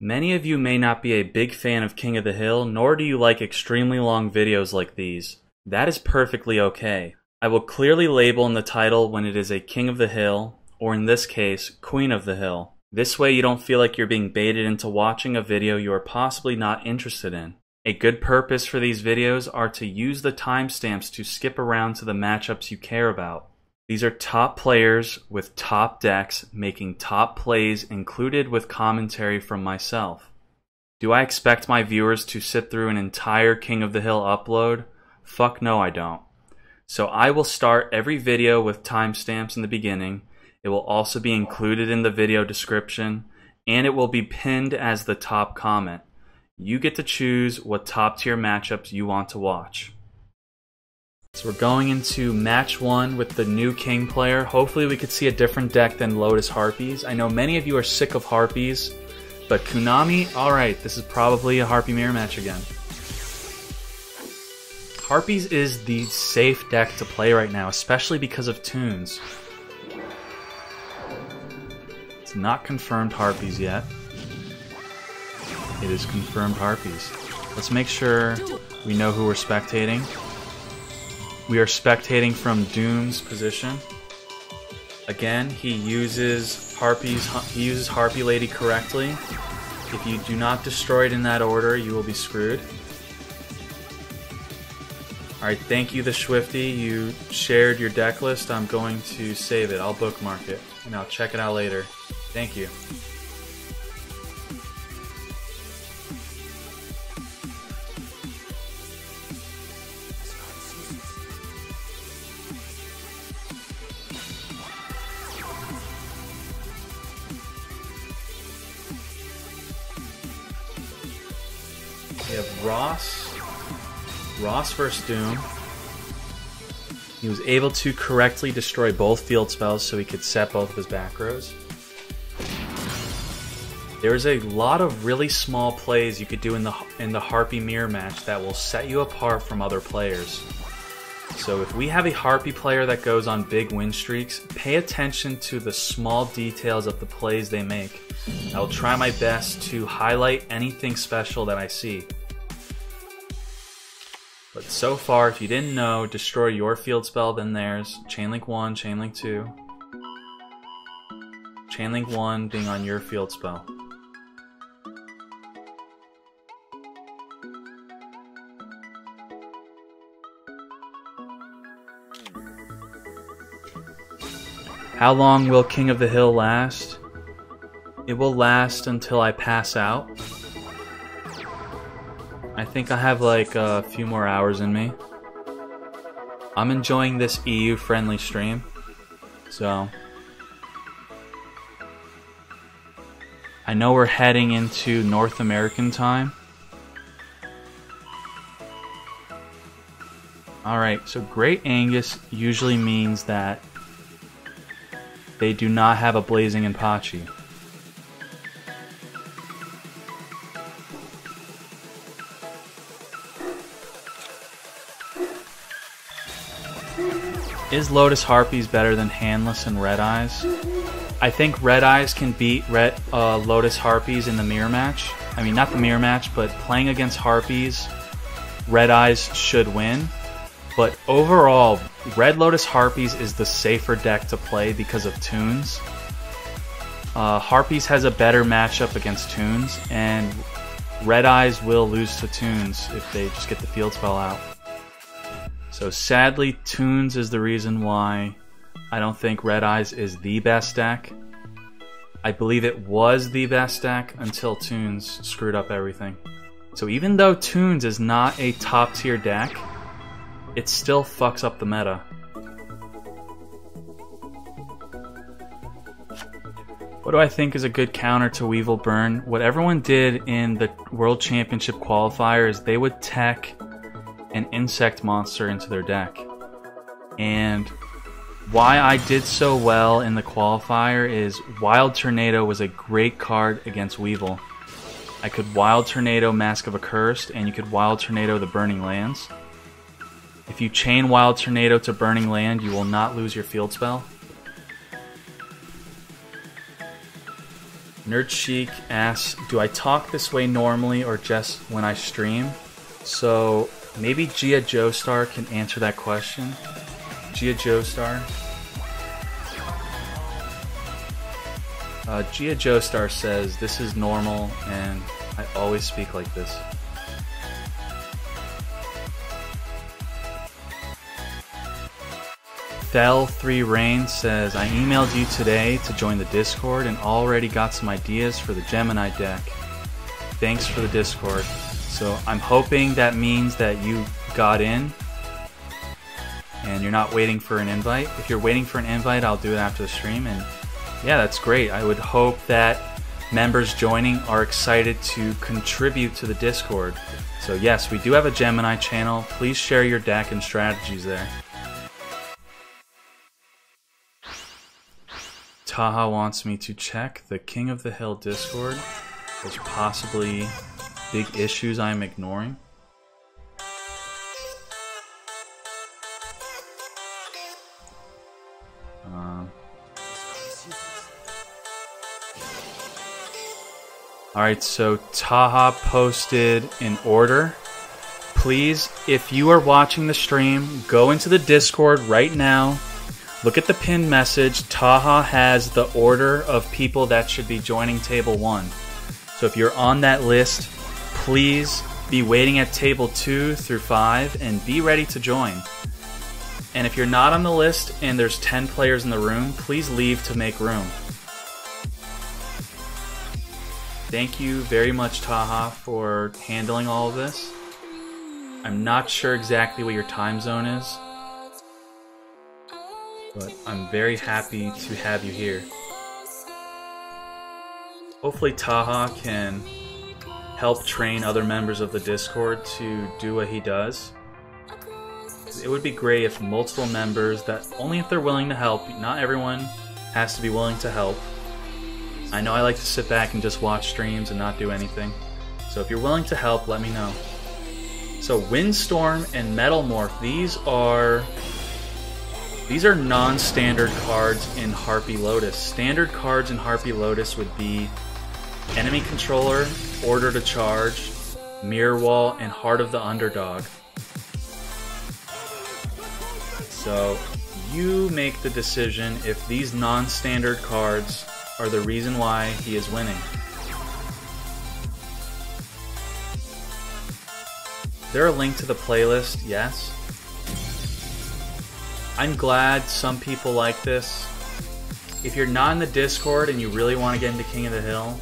Many of you may not be a big fan of King of the Hill, nor do you like extremely long videos like these. That is perfectly okay. I will clearly label in the title when it is a King of the Hill, or in this case, Queen of the Hill. This way you don't feel like you're being baited into watching a video you are possibly not interested in. A good purpose for these videos are to use the timestamps to skip around to the matchups you care about. These are top players with top decks making top plays included with commentary from myself. Do I expect my viewers to sit through an entire King of the Hill upload? Fuck no, I don't. So I will start every video with timestamps in the beginning. It will also be included in the video description, and it will be pinned as the top comment. You get to choose what top tier matchups you want to watch. So we're going into match 1 with the new King player. Hopefully we could see a different deck than Lotus Harpies. I know many of you are sick of Harpies, but Konami, alright, this is probably a Harpie mirror match again. Harpies is the safe deck to play right now, especially because of tunes. It's not confirmed Harpies yet. It is confirmed Harpies. Let's make sure we know who we're spectating. We are spectating from Doom's position. Again, he uses Harpie Lady correctly. If you do not destroy it in that order, you will be screwed. Alright, thank you, the Swifty. You shared your deck list. I'm going to save it. I'll bookmark it, and I'll check it out later. Thank you. We have Ross versus Doom. He was able to correctly destroy both field spells so he could set both of his back rows. There's a lot of really small plays you could do in the Harpie mirror match that will set you apart from other players. So if we have a Harpie player that goes on big win streaks, pay attention to the small details of the plays they make. I'll try my best to highlight anything special that I see. But so far, if you didn't know, destroy your field spell, then theirs. Chainlink 1, Chainlink 2. Chainlink 1 being on your field spell. How long will King of the Hill last? It will last until I pass out. I think I have like a few more hours in me. I'm enjoying this EU-friendly stream, so I know we're heading into North American time. Alright, so Great Angus usually means that they do not have a Blazing Enpachi. Is Lotus Harpies better than Handless and Red Eyes? I think Red Eyes can beat Lotus Harpies in the mirror match. I mean, not the mirror match, but playing against Harpies, Red Eyes should win. But overall, Red Lotus Harpies is the safer deck to play because of tunes. Harpies has a better matchup against tunes, and Red Eyes will lose to tunes if they just get the field spell out. So sadly, tunes is the reason why I don't think Red Eyes is the best deck. I believe it was the best deck until tunes screwed up everything. So even though tunes is not a top tier deck, it still fucks up the meta. What do I think is a good counter to Weevil Burn? What everyone did in the World Championship qualifier is they would tech an insect monster into their deck. And why I did so well in the qualifier is Wild Tornado was a great card against Weevil. I could Wild Tornado Mask of Accursed, and you could Wild Tornado the Burning Lands. If you chain Wild Tornado to Burning Land, you will not lose your field spell. Nerd Chic asks, do I talk this way normally or just when I stream? So maybe Gia Joestar can answer that question. Gia Joestar. Gia Joestar says, this is normal and I always speak like this. Thel3Rain says, I emailed you today to join the Discord and already got some ideas for the Gemini deck. Thanks for the Discord. So I'm hoping that means that you got in and you're not waiting for an invite. If you're waiting for an invite, I'll do it after the stream. And yeah, that's great. I would hope that members joining are excited to contribute to the Discord. So yes, we do have a Gemini channel. Please share your deck and strategies there. Taha wants me to check the King of the Hill Discord. There's possibly big issues I'm ignoring. Alright, so Taha posted an order. Please, if you are watching the stream, go into the Discord right now. Look at the pinned message. Taha has the order of people that should be joining Table 1. So if you're on that list, please be waiting at Table 2 through 5 and be ready to join. And if you're not on the list and there's 10 players in the room, please leave to make room. Thank you very much, Taha, for handling all of this. I'm not sure exactly what your time zone is, but I'm very happy to have you here. Hopefully Taha can help train other members of the Discord to do what he does. It would be great if multiple members, that only if they're willing to help, not everyone has to be willing to help. I know I like to sit back and just watch streams and not do anything. So if you're willing to help, let me know. So Windstorm and Metal Morph, these are non-standard cards in Harpie Lotus. Standard cards in Harpie Lotus would be Enemy Controller, Order to Charge, Mirror Wall, and Heart of the Underdog. So you make the decision if these non-standard cards are the reason why he is winning. Is there a link to the playlist? Yes. I'm glad some people like this. If you're not in the Discord and you really want to get into King of the Hill,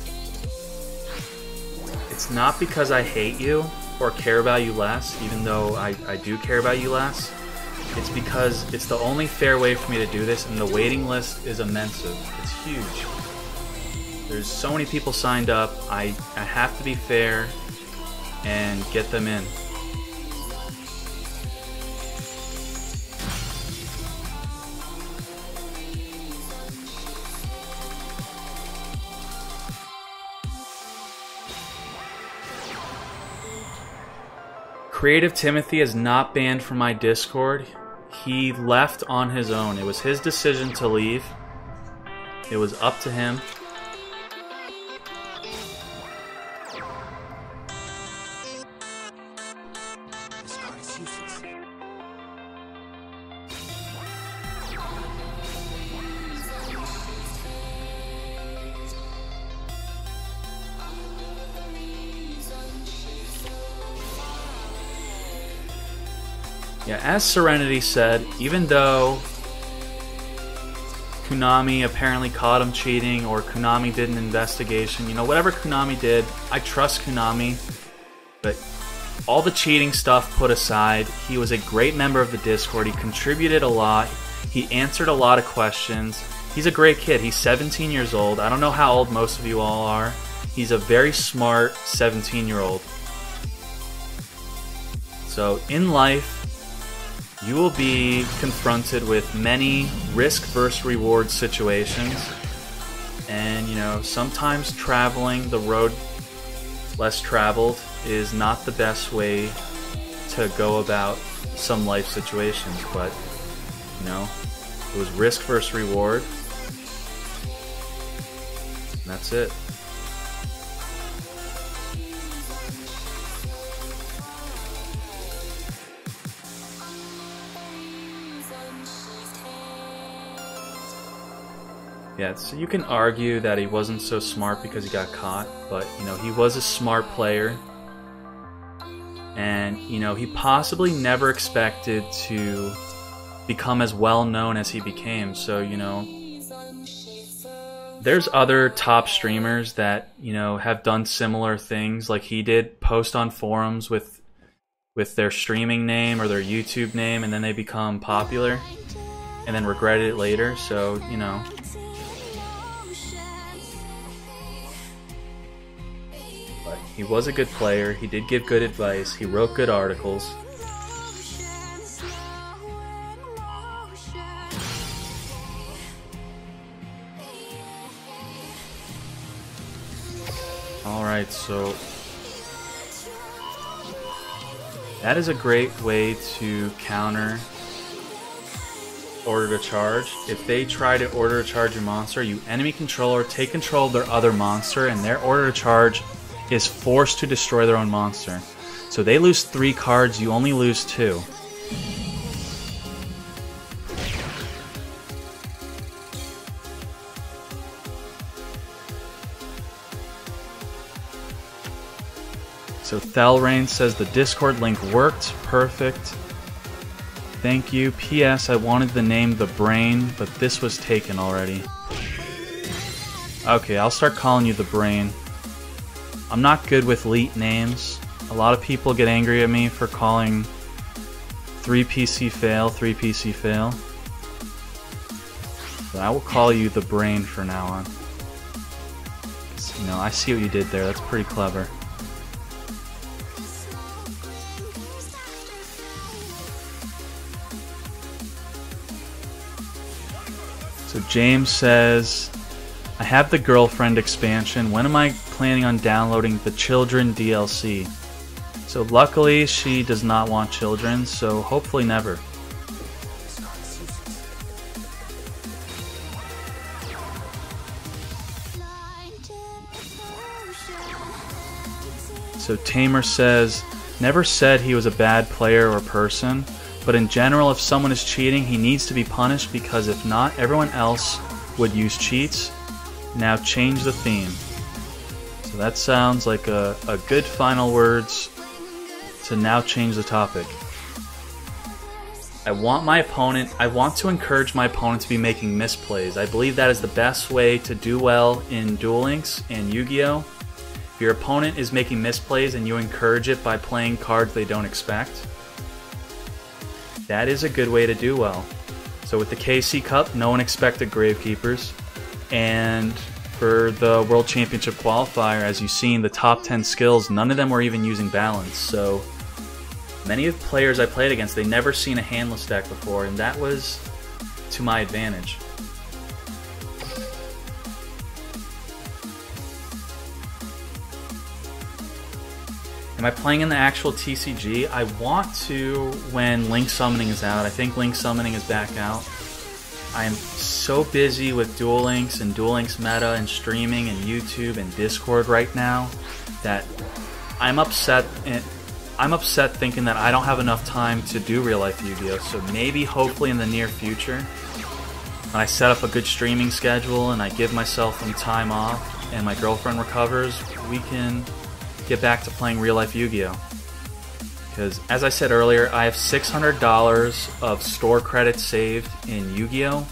it's not because I hate you or care about you less, even though I do care about you less. It's because it's the only fair way for me to do this, and the waiting list is immense. It's huge. There's so many people signed up. I have to be fair and get them in. Creative Timothy is not banned from my Discord. He left on his own. It was his decision to leave. It was up to him. Yeah, as Serenity said, even though Konami apparently caught him cheating, or Konami did an investigation, you know, whatever Konami did, I trust Konami, but all the cheating stuff put aside, he was a great member of the Discord. He contributed a lot. He answered a lot of questions. He's a great kid. He's 17 years old. I don't know how old most of you all are. He's a very smart 17-year-old. So in life, you will be confronted with many risk versus reward situations, and you know, sometimes traveling the road less traveled is not the best way to go about some life situations, but you know, it was risk versus reward, and that's it. Yeah, so you can argue that he wasn't so smart because he got caught, but, you know, he was a smart player. And, you know, he possibly never expected to become as well known as he became. So, you know, there's other top streamers that, you know, have done similar things like he did, post on forums with their streaming name or their YouTube name, and then they become popular and then regretted it later. So, you know, but he was a good player. He did give good advice. He wrote good articles. Alright, so that is a great way to counter order to charge. If they try to order to charge your monster, you enemy controller take control of their other monster, and their order to charge is forced to destroy their own monster. So they lose 3 cards, you only lose 2. So Thelrain says the Discord link worked. Perfect. Thank you. P.S. I wanted the name The Brain, but this was taken already. Okay, I'll start calling you The Brain. I'm not good with elite names. A lot of people get angry at me for calling 3PC Fail, 3PC Fail. But I will call you The Brain for now on. You know, I see what you did there. That's pretty clever. So James says, I have the girlfriend expansion. When am I planning on downloading the children DLC? So luckily she does not want children, so hopefully never. So Tamer says, never said he was a bad player or person. But in general, if someone is cheating, he needs to be punished, because if not, everyone else would use cheats. Now change the theme. So that sounds like a good final words to now change the topic. I want to encourage my opponent to be making misplays. I believe that is the best way to do well in Duel Links and Yu-Gi-Oh! If your opponent is making misplays and you encourage it by playing cards they don't expect, that is a good way to do well. So with the KC Cup, no one expected Gravekeepers. And for the World Championship qualifier, as you've seen, the top 10 skills, none of them were even using balance. So many of the players I played against, they never seen a handless deck before, and that was to my advantage. Am I playing in the actual TCG? I want to when Link Summoning is out. I think Link Summoning is back out. I am so busy with Duel Links and Duel Links meta and streaming and YouTube and Discord right now that I'm upset thinking that I don't have enough time to do real life Yu-Gi-Oh! So maybe, hopefully in the near future, when I set up a good streaming schedule and I give myself some time off and my girlfriend recovers, we can get back to playing real life Yu-Gi-Oh! Because as I said earlier, I have $600 of store credits saved in Yu-Gi-Oh!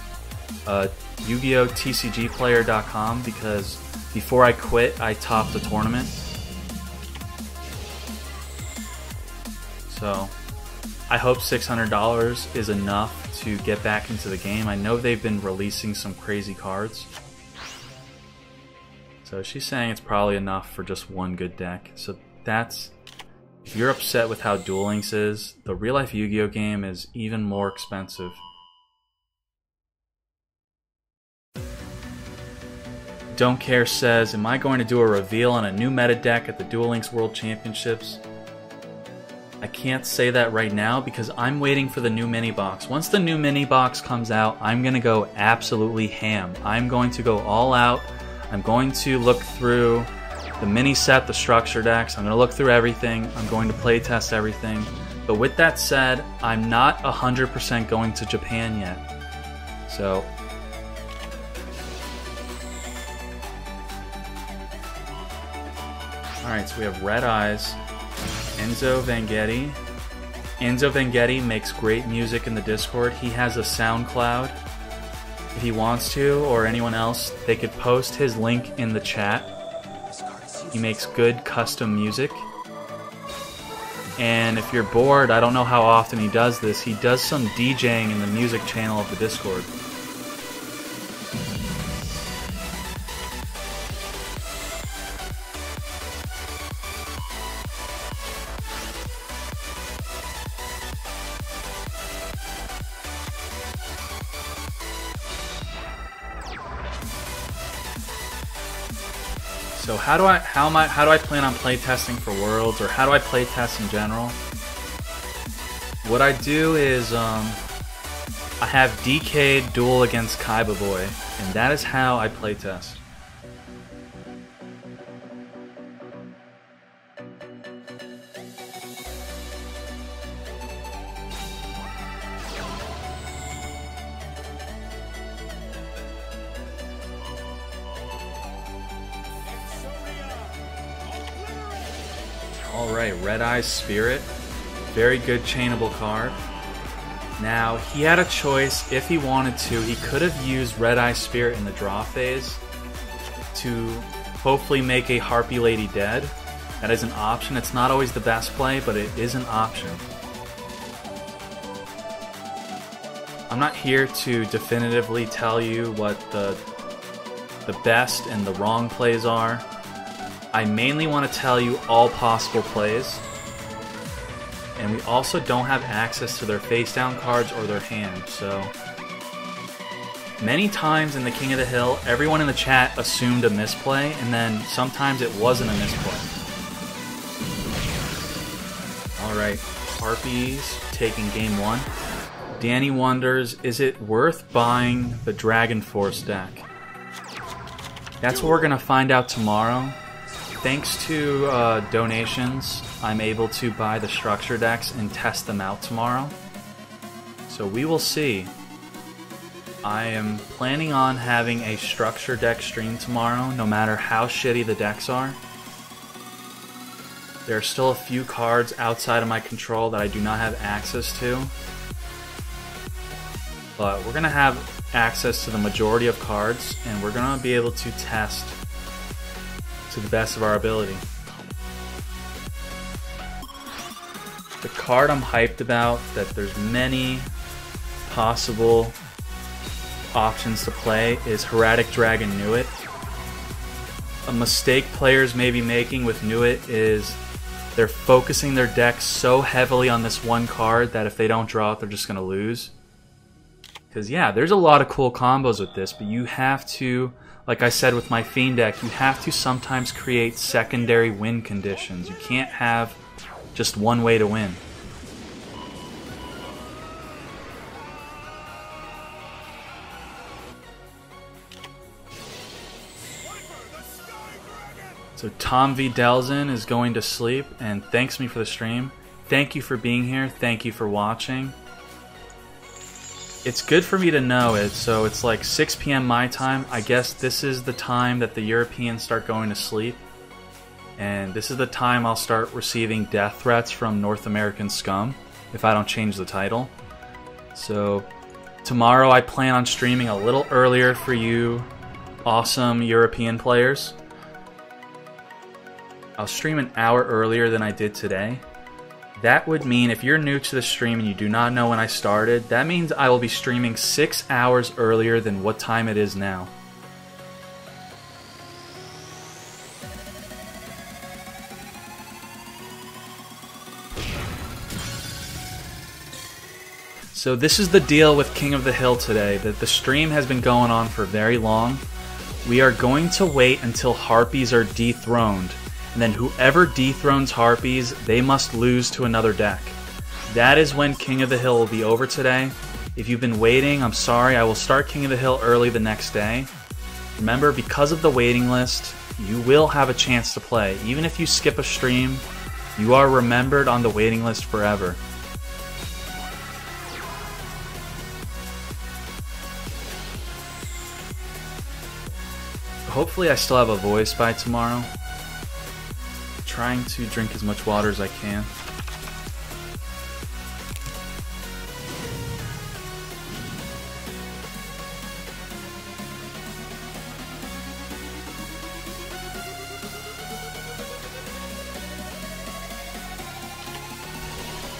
Yu-Gi-Oh! TCGplayer.com, because before I quit, I topped the tournament. So I hope $600 is enough to get back into the game. I know they've been releasing some crazy cards. So she's saying it's probably enough for just one good deck. So that's, if you're upset with how Duel Links is, the real life Yu-Gi-Oh! Game is even more expensive. Don't Care says, am I going to do a reveal on a new meta deck at the Duel Links World Championships? I can't say that right now because I'm waiting for the new mini box. Once the new mini box comes out, I'm going to go absolutely ham. I'm going to go all out. I'm going to look through the mini set, the structure decks. I'm going to look through everything. I'm going to play test everything. But with that said, I'm not 100% going to Japan yet. So Alright, so we have Red Eyes, Enzo Vangetti. Enzo Vangetti makes great music in the Discord. He has a SoundCloud. If he wants to, or anyone else, they could post his link in the chat. He makes good custom music. And if you're bored, I don't know how often he does this, he does some DJing in the music channel of the Discord. So how do I plan on playtesting for Worlds, or how do I playtest in general? What I do is I have Dkayed duel against Kaiba Boy, and that is how I playtest. Alright, Red Eyes Spirit. Very good chainable card. Now, he had a choice. If he wanted to, he could have used Red Eyes Spirit in the draw phase to hopefully make a Harpie Lady dead. That is an option. It's not always the best play, but it is an option. I'm not here to definitively tell you what the best and the wrong plays are. I mainly want to tell you all possible plays, and we also don't have access to their face down cards or their hand, so many times in the King of the Hill, everyone in the chat assumed a misplay, and then sometimes it wasn't a misplay. Alright, Harpies taking game 1. Danny wonders, is it worth buying the Dragon Force deck? That's what we're going to find out tomorrow. Thanks to donations, I'm able to buy the structure decks and test them out tomorrow. So we will see. I am planning on having a structure deck stream tomorrow, no matter how shitty the decks are. There are still a few cards outside of my control that I do not have access to. But we're going to have access to the majority of cards, and we're going to be able to test to the best of our ability. The card I'm hyped about, that there's many possible options to play, is Heretic Dragon Nuit. A mistake players may be making with Nuit is they're focusing their deck so heavily on this one card that if they don't draw it, they're just going to lose. Because yeah, there's a lot of cool combos with this, but you have to, like I said with my Fiend deck, you have to sometimes create secondary win conditions. You can't have just one way to win. So Tom V. Delzin is going to sleep and thanks me for the stream. Thank you for being here. Thank you for watching. It's good for me to know it. So it's like 6 p.m. my time. I guess this is the time that the Europeans start going to sleep. And this is the time I'll start receiving death threats from North American scum if I don't change the title. So tomorrow I plan on streaming a little earlier for you awesome European players. I'll stream an hour earlier than I did today. That would mean if you're new to the stream and you do not know when I started, that means I will be streaming 6 hours earlier than what time it is now. So this is the deal with King of the Hill today, that the stream has been going on for very long. We are going to wait until Harpies are dethroned. And then whoever dethrones Harpies, they must lose to another deck. That is when King of the Hill will be over today. If you've been waiting, I'm sorry, I will start King of the Hill early the next day. Remember, because of the waiting list, you will have a chance to play. Even if you skip a stream, you are remembered on the waiting list forever. Hopefully I still have a voice by tomorrow. Trying to drink as much water as I can.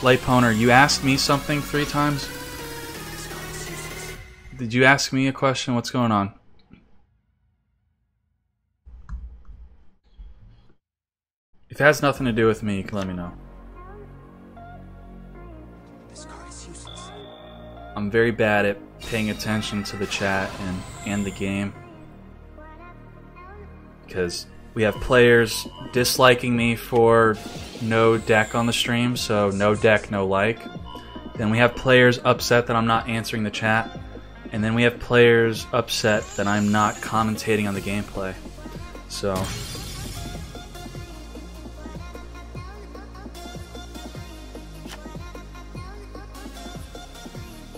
Light Poner, you asked me something 3 times? Did you ask me a question? What's going on? If it has nothing to do with me, you can let me know. I'm very bad at paying attention to the chat and the game. Because we have players disliking me for no deck on the stream, so no deck, no like. Then we have players upset that I'm not answering the chat. And then we have players upset that I'm not commentating on the gameplay. So...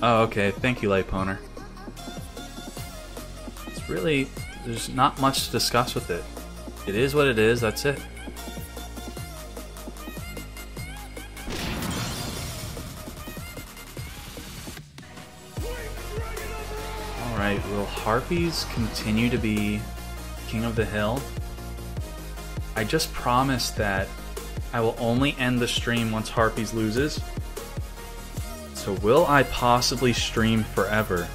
Oh, okay. Thank you, Light Poner. It's really... there's not much to discuss with it. It is what it is, that's it. Alright, will Harpies continue to be King of the Hill? I just promised that I will only end the stream once Harpies loses. So will I possibly stream forever?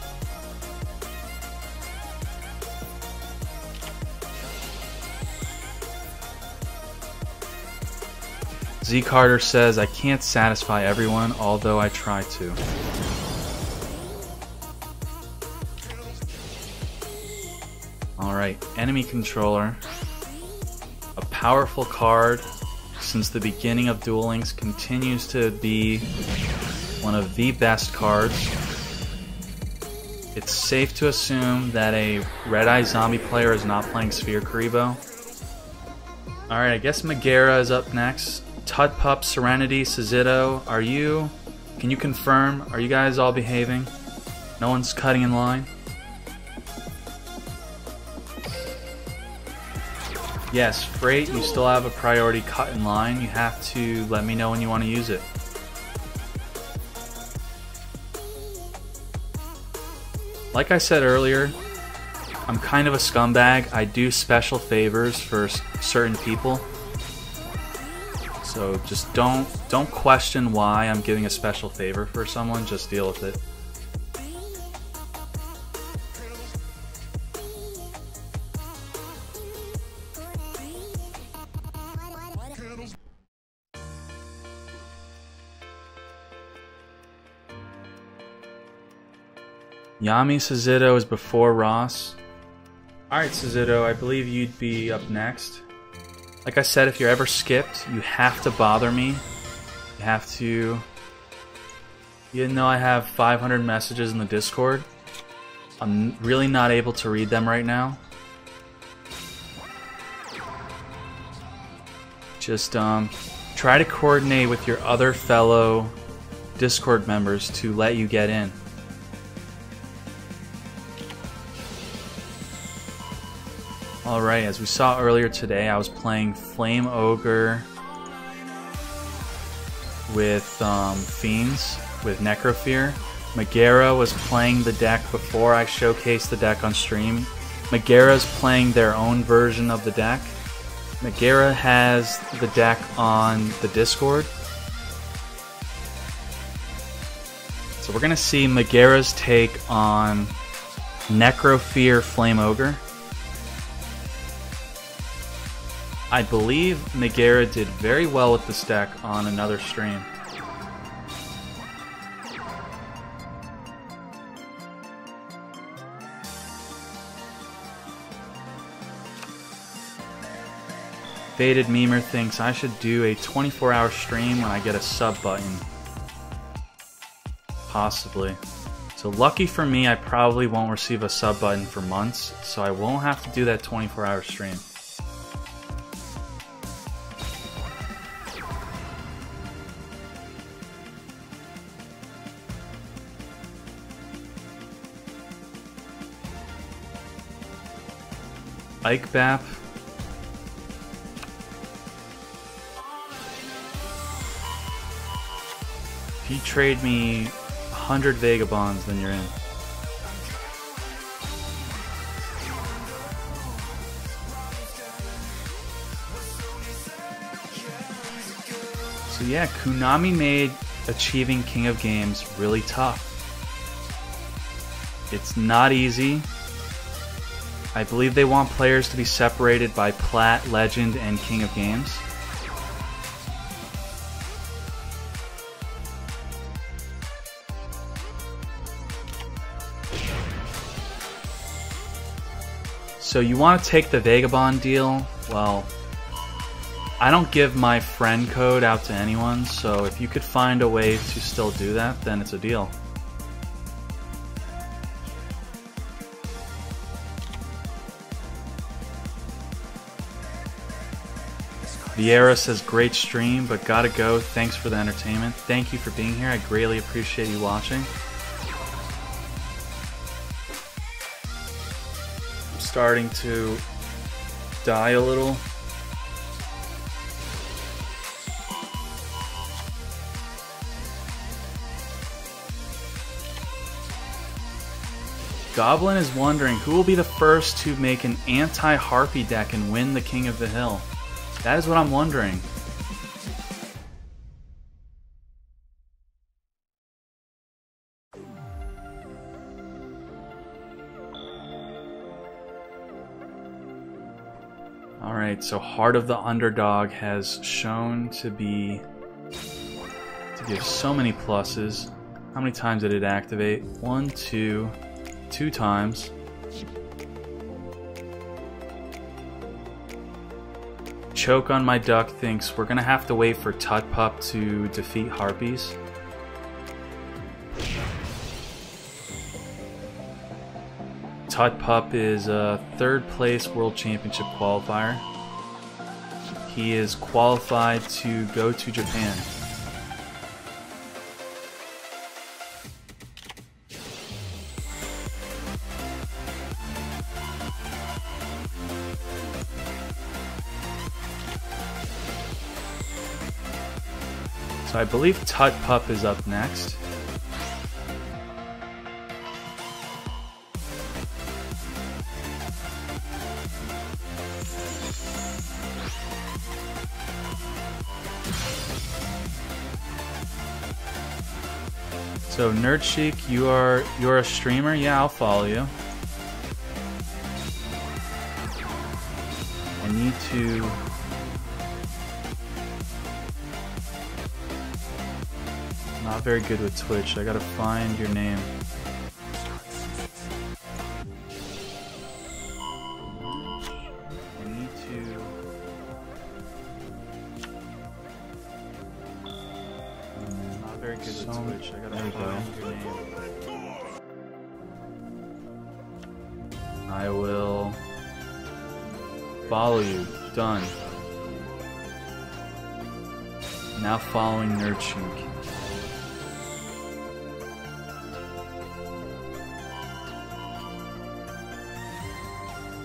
Z Carter says, I can't satisfy everyone, although I try to. Alright, enemy controller. A powerful card since the beginning of Duel Links, continues to be one of the best cards. It's safe to assume that a Red-Eye Zombie player is not playing Sphere Karibo. Alright, I guess Megara is up next. Tut Pup, Serenity, Sizito, are you... can you confirm? Are you guys all behaving? No one's cutting in line? Yes, Freight, you still have a priority cut in line. You have to let me know when you want to use it. Like I said earlier, I'm kind of a scumbag. I do special favors for certain people. So just don't question why I'm giving a special favor for someone, just deal with it. Yami Sizito is before Ross. Alright Sizito, I believe you'd be up next. Like I said, if you're ever skipped, you have to bother me. You have to... You know I have 500 messages in the Discord. I'm really not able to read them right now. Just try to coordinate with your other fellow Discord members to let you get in. Alright, as we saw earlier today, I was playing Flame Ogre with Fiends, with Necrofear. Megara was playing the deck before I showcased the deck on stream. Megara's playing their own version of the deck. Megara has the deck on the Discord. So we're going to see Megara's take on Necrofear Flame Ogre. I believe Megara did very well with this deck on another stream. Faded Memer thinks I should do a 24-hour stream when I get a sub button. Possibly. So lucky for me, I probably won't receive a sub button for months, so I won't have to do that 24-hour stream. Ike Bap. If you trade me 100 Vagabonds, then you're in. So yeah, Konami made achieving King of Games really tough. It's not easy. I believe they want players to be separated by Plat, Legend, and King of Games. So you want to take the Vagabond deal? Well, I don't give my friend code out to anyone, so if you could find a way to still do that, then it's a deal. Vieira says, great stream, but gotta go. Thanks for the entertainment. Thank you for being here. I greatly appreciate you watching. I'm starting to die a little. Goblin is wondering who will be the first to make an anti-Harpie deck and win the King of the Hill. That is what I'm wondering. Alright, so Heart of the Underdog has shown to give so many pluses. How many times did it activate? 1, 2 times. Choke on My Duck thinks we're gonna have to wait for Tut Pup to defeat Harpies. Tut Pup is a 3rd place World Championship qualifier. He is qualified to go to Japan. So I believe Tut Pup is up next. So Nerdchic, you're a streamer? Yeah, I'll follow you. I need to not very good with Twitch. I gotta find your name. I need to not very good with Twitch. I gotta find your name. I will follow you. Done. Now following Nerdchic.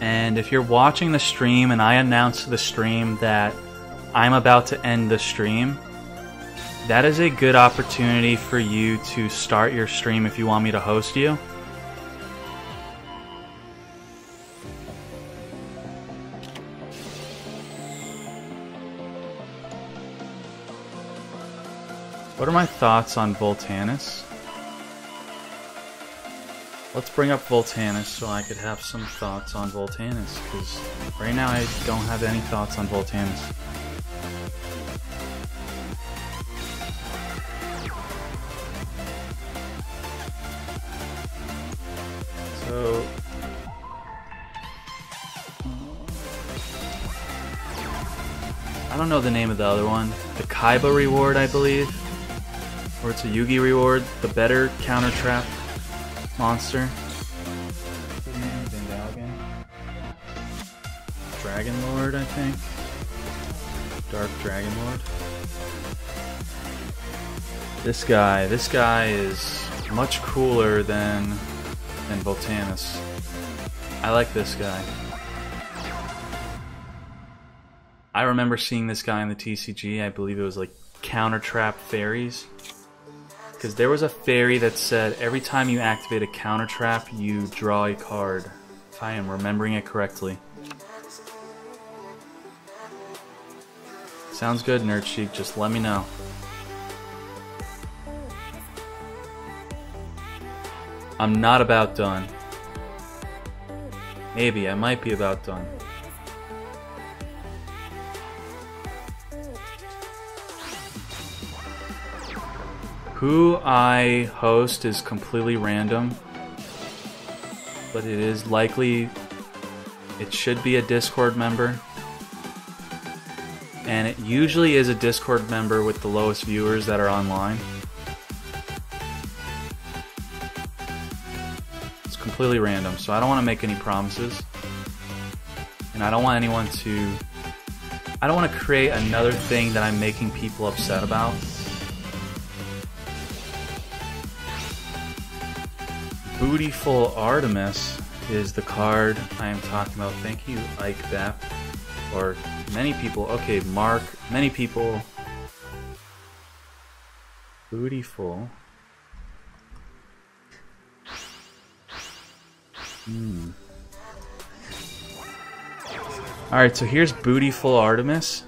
And if you're watching the stream and I announce to the stream that I'm about to end the stream, that is a good opportunity for you to start your stream if you want me to host you. What are my thoughts on Voltanis? Let's bring up Voltanis so I could have some thoughts on Voltanis, because right now I don't have any thoughts on Voltanis. So I don't know the name of the other one. The Kaiba reward, I believe. Or it's a Yugi reward. The better counter trap monster. Dragon Lord, I think. Dark Dragon Lord. This guy is much cooler than Voltanis. I like this guy. I remember seeing this guy in the TCG. I believe it was like counter trap fairies. Because there was a fairy that said every time you activate a counter trap, you draw a card. If I am remembering it correctly. Sounds good, Nerd Chic. Just let me know. I'm not about done. Maybe, I might be about done. Who I host is completely random, but it is likely, it should be a Discord member. And it usually is a Discord member with the lowest viewers that are online. It's completely random, so I don't want to make any promises. And I don't want anyone to... I don't want to create another thing that I'm making people upset about. Bootyful Artemis is the card I am talking about. Thank you, Ike Bapp. Or many people. Okay, Mark. Many people. Bootyful. Alright, so here's Bootyful Artemis.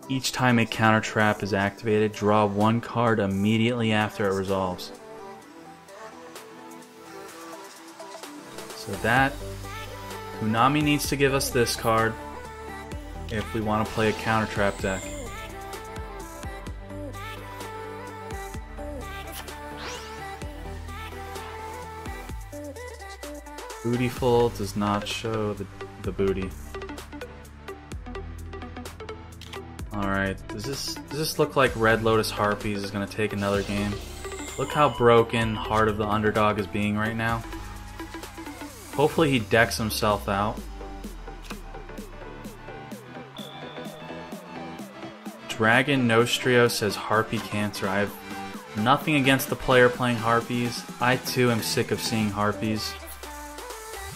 Each time a counter trap is activated, draw one card immediately after it resolves. So that, Konami needs to give us this card if we want to play a counter trap deck. Bootyful does not show the booty. Alright, does this look like Red Lotus Harpies is going to take another game? Look how broken Heart of the Underdog is being right now. Hopefully he decks himself out. Dragon Nostrio says Harpie Cancer. I have nothing against the player playing Harpies. I too am sick of seeing Harpies.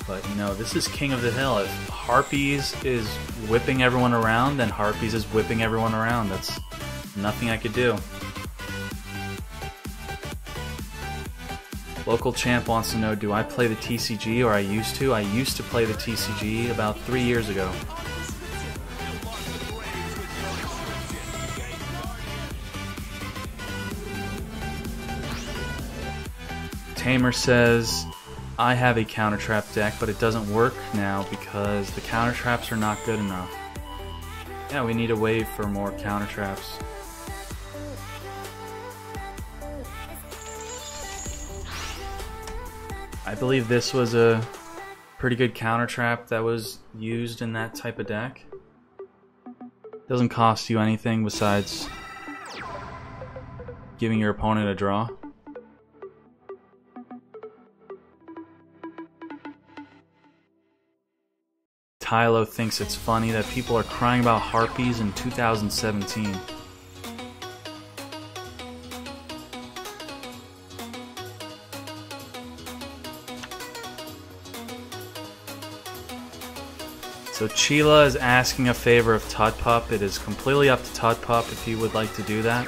But you know, this is King of the Hill. If Harpies is whipping everyone around, then Harpies is whipping everyone around. That's nothing I could do. Local Champ wants to know, do I play the TCG or I used to? I used to play the TCG about 3 years ago. Tamer says, I have a counter trap deck, but it doesn't work now because the counter traps are not good enough. Yeah, we need a wave for more counter traps. I believe this was a pretty good counter trap that was used in that type of deck. Doesn't cost you anything besides giving your opponent a draw. Tylo thinks it's funny that people are crying about Harpies in 2017. So Chila is asking a favor of Tutpup. It is completely up to Tutpup if he would like to do that.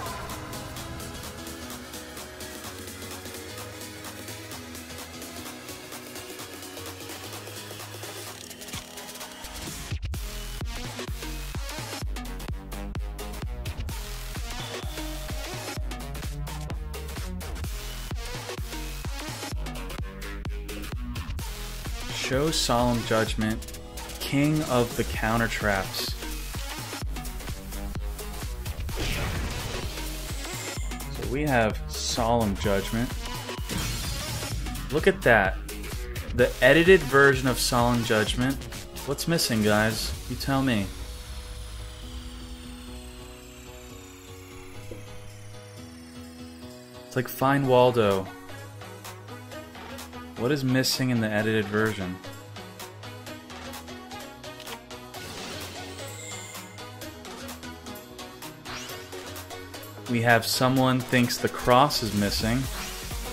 Show Solemn Judgment. King of the counter traps. So we have Solemn Judgment. Look at that. The edited version of Solemn Judgment. What's missing, guys? You tell me. It's like Find Waldo. What is missing in the edited version? We have someone thinks the cross is missing.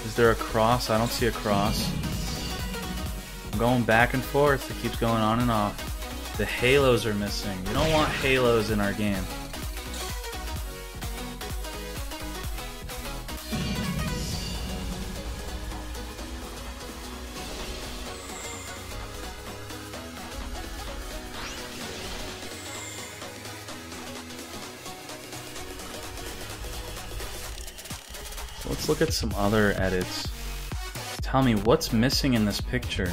Is there a cross? I don't see a cross. I'm going back and forth. It keeps going on and off. The halos are missing. We don't want halos in our game. Let's look at some other edits. Tell me, what's missing in this picture?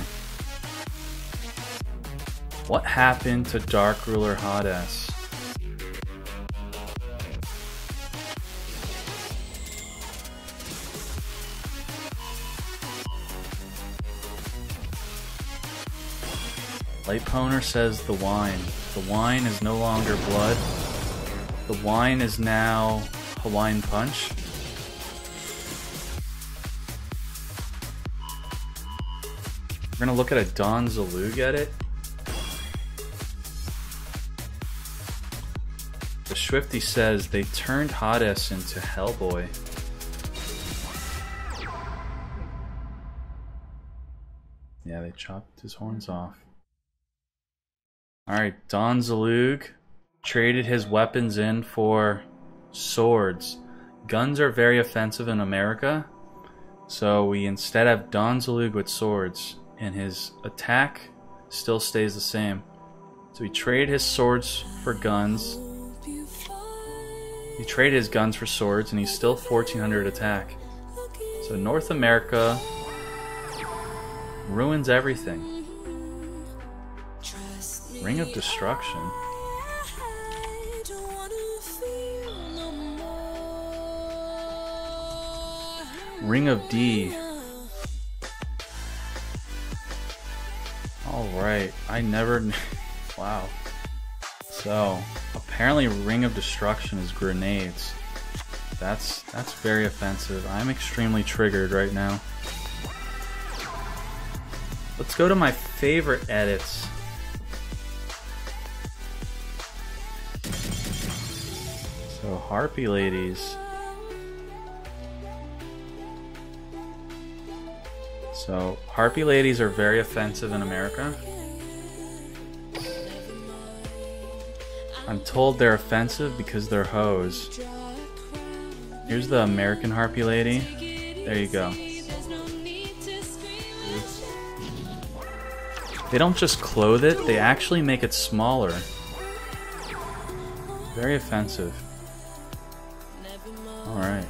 What happened to Dark Ruler Hades? Light Poner says the wine. The wine is no longer blood. The wine is now Hawaiian Punch. We're gonna look at a Don Zalug edit. The Swifty says they turned Hades into Hellboy. Yeah, they chopped his horns off. Alright, Don Zalug traded his weapons in for swords. Guns are very offensive in America, so we instead have Don Zalug with swords, and his attack still stays the same. So he traded his swords for guns. He traded his guns for swords, and he's still 1400 attack. So North America ruins everything. Ring of Destruction. Ring of D. Alright, I never... Wow. So, apparently Ring of Destruction is grenades. That's very offensive. I'm extremely triggered right now. Let's go to my favorite edits. So, Harpie ladies. So, Harpie ladies are very offensive in America. I'm told they're offensive because they're hoes. Here's the American Harpie lady. There you go. They don't just clothe it, they actually make it smaller. Very offensive. Alright.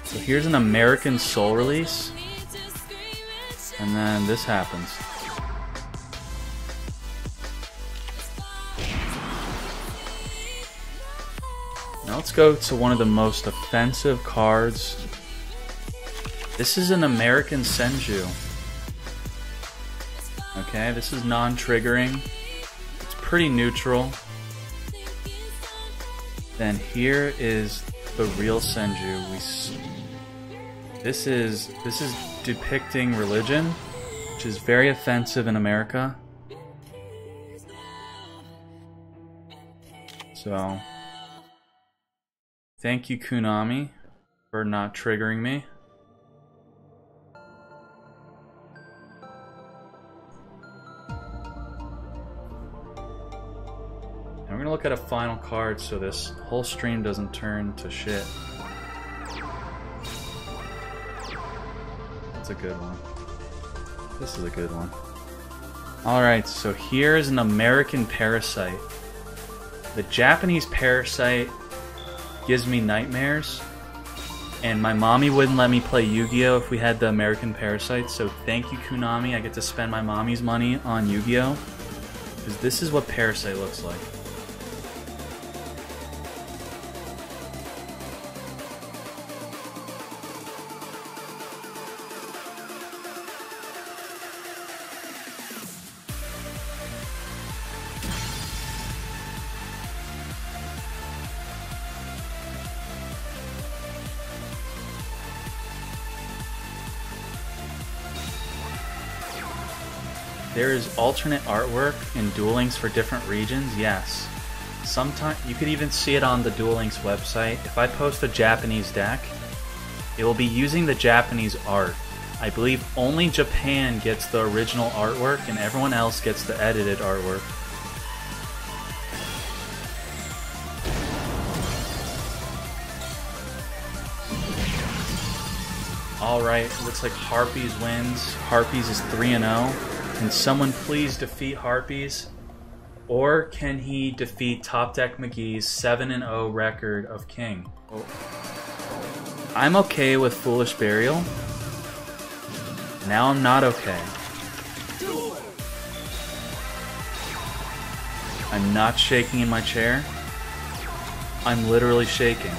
So here's an American Soul release. And then this happens. Now let's go to one of the most offensive cards. This is an American Senju. Okay, this is non-triggering. It's pretty neutral. Then here is the real Senju. This is depicting religion, which is very offensive in America. So, thank you, Konami, for not triggering me. And we're gonna look at a final card so this whole stream doesn't turn to shit. That's a good one. This is a good one. Alright, so here's an American Parasite. The Japanese Parasite gives me nightmares, and my mommy wouldn't let me play Yu-Gi-Oh! If we had the American Parasite, so thank you, Konami. I get to spend my mommy's money on Yu-Gi-Oh! Because this is what Parasite looks like. There is alternate artwork in Duel Links for different regions, yes. Sometimes you could even see it on the Duel Links website. If I post a Japanese deck, it will be using the Japanese art. I believe only Japan gets the original artwork and everyone else gets the edited artwork. Alright, looks like Harpies wins. Harpies is 3-0. Can someone please defeat Harpies? Or can he defeat Top Deck McGee's 7-0 record of King? I'm okay with Foolish Burial. Now I'm not okay. I'm not shaking in my chair. I'm literally shaking.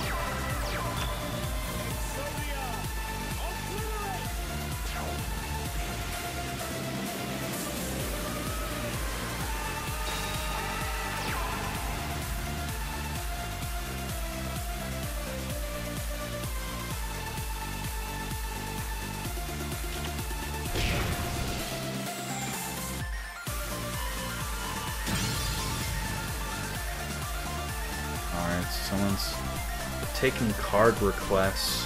Someone's taking card requests.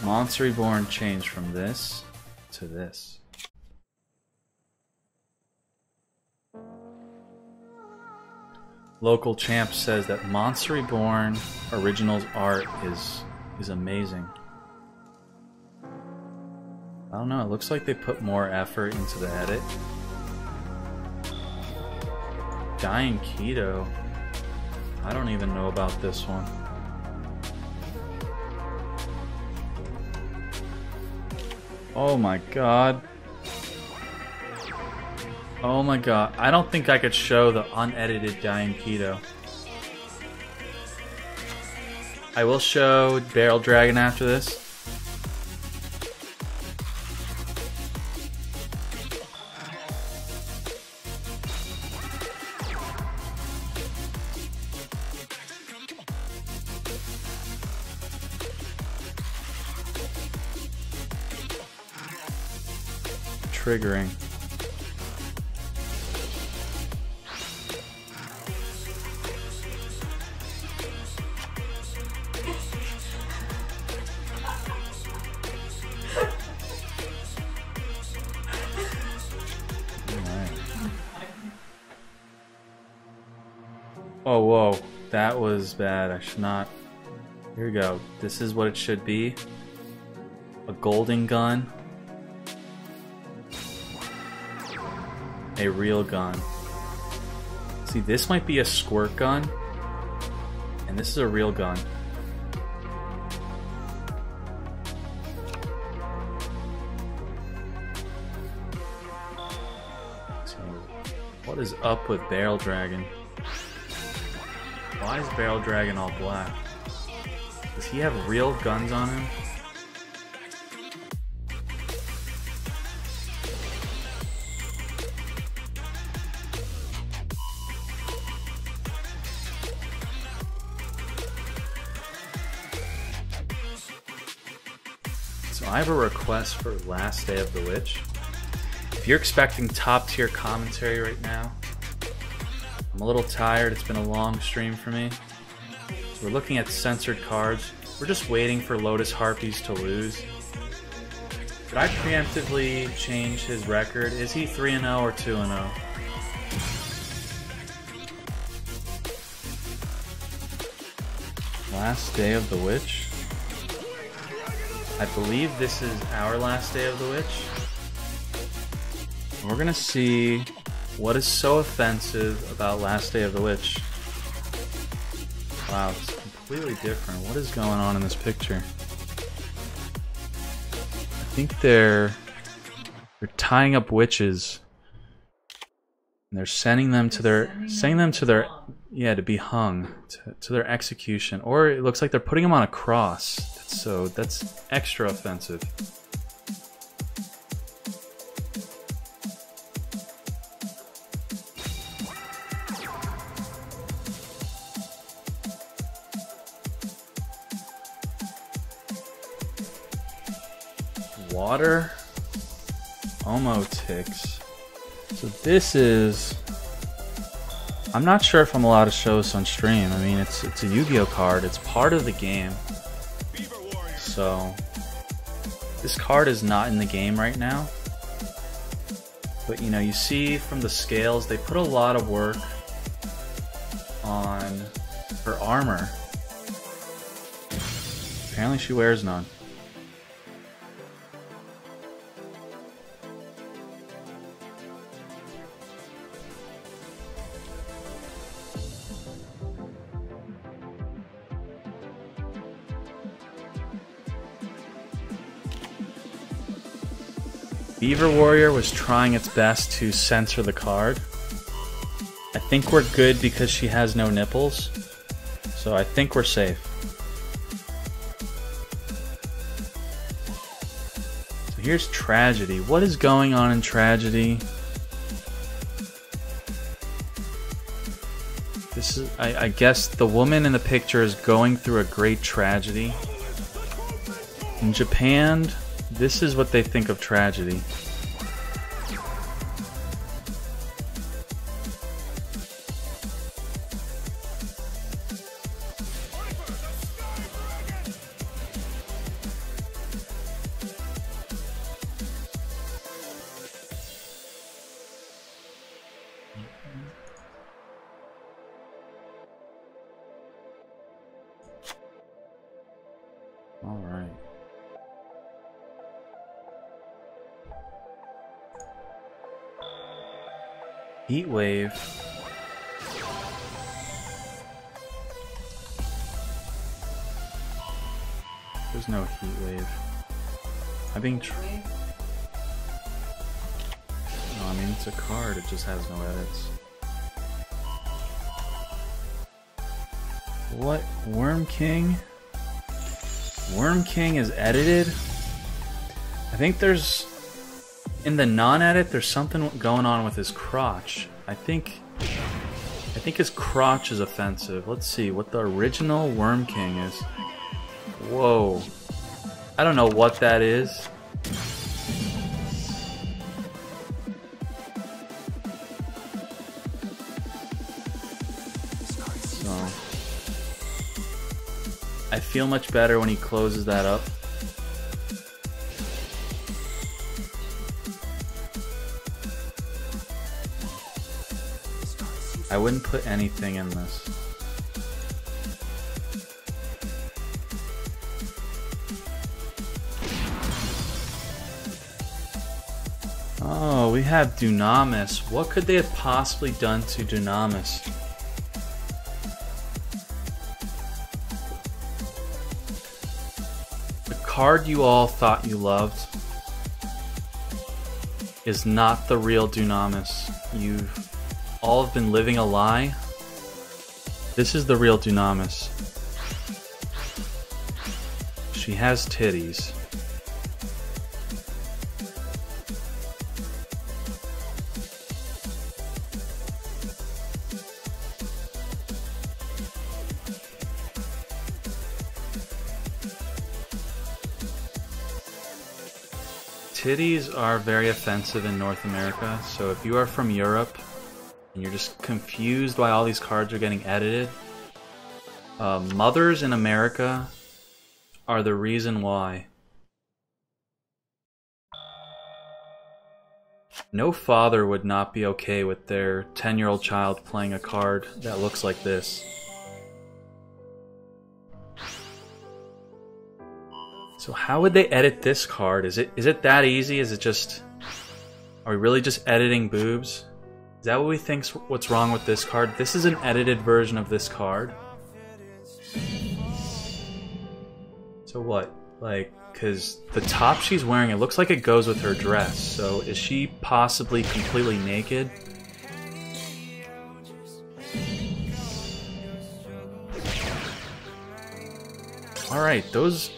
Monster Reborn changed from this to this. Local Champ says that Monster Reborn Originals art is amazing. I don't know, it looks like they put more effort into the edit. Dying Keto. I don't even know about this one. Oh my god. Oh my god. I don't think I could show the unedited Dying Keto. I will show Barrel Dragon after this. Triggering. Oh, whoa. That was bad. I should not. Here we go. This is what it should be. A golden gun. A real gun. See, this might be a squirt gun, and this is a real gun. So, what is up with Barrel Dragon? Why is Barrel Dragon all black? Does he have real guns on him? I have a request for Last Day of the Witch. If you're expecting top tier commentary right now, I'm a little tired, it's been a long stream for me. So we're looking at censored cards. We're just waiting for Lotus Harpies to lose. Did I preemptively change his record? Is he 3-0 or 2-0? Last Day of the Witch? I believe this is our Last Day of the Witch. We're gonna see what is so offensive about Last Day of the Witch. Wow, it's completely different. What is going on in this picture? I think they're tying up witches. And they're sending them to their to be hung to their execution, or it looks like they're putting them on a cross. So that's extra offensive. Water Omotics. So this is, I'm not sure if I'm allowed to show this on stream. I mean, it's a Yu-Gi-Oh card. It's part of the game. So this card is not in the game right now. But you know, you see from the scales, they put a lot of work on her armor. Apparently she wears none. Beaver Warrior was trying its best to censor the card. I think we're good because she has no nipples. So I think we're safe. So here's Tragedy. What is going on in Tragedy? This is, I guess the woman in the picture is going through a great tragedy. In Japan, this is what they think of tragedy. All right. Heat Wave. There's no Heat Wave. I'm being no, I mean it's a card, it just has no edits. What? Worm King? Worm King is edited? I think there's... in the non-edit, there's something going on with his crotch. I think his crotch is offensive. Let's see what the original Worm King is. Whoa. I don't know what that is. So I feel much better when he closes that up. I wouldn't put anything in this. Oh, we have Dunamis. What could they have possibly done to Dunamis? The card you all thought you loved is not the real Dunamis. You've all have been living a lie. This is the real Dunamis. She has titties. Titties are very offensive in North America, so if you are from Europe and you're just confused why all these cards are getting edited, mothers in America are the reason why. No father would not be okay with their 10-year-old child playing a card that looks like this. So how would they edit this card? Is it that easy? Is it just... are we really just editing boobs? Is that what we think's what's wrong with this card? This is an edited version of this card. So what? Like, because the top she's wearing, it looks like it goes with her dress. So is she possibly completely naked? Alright, those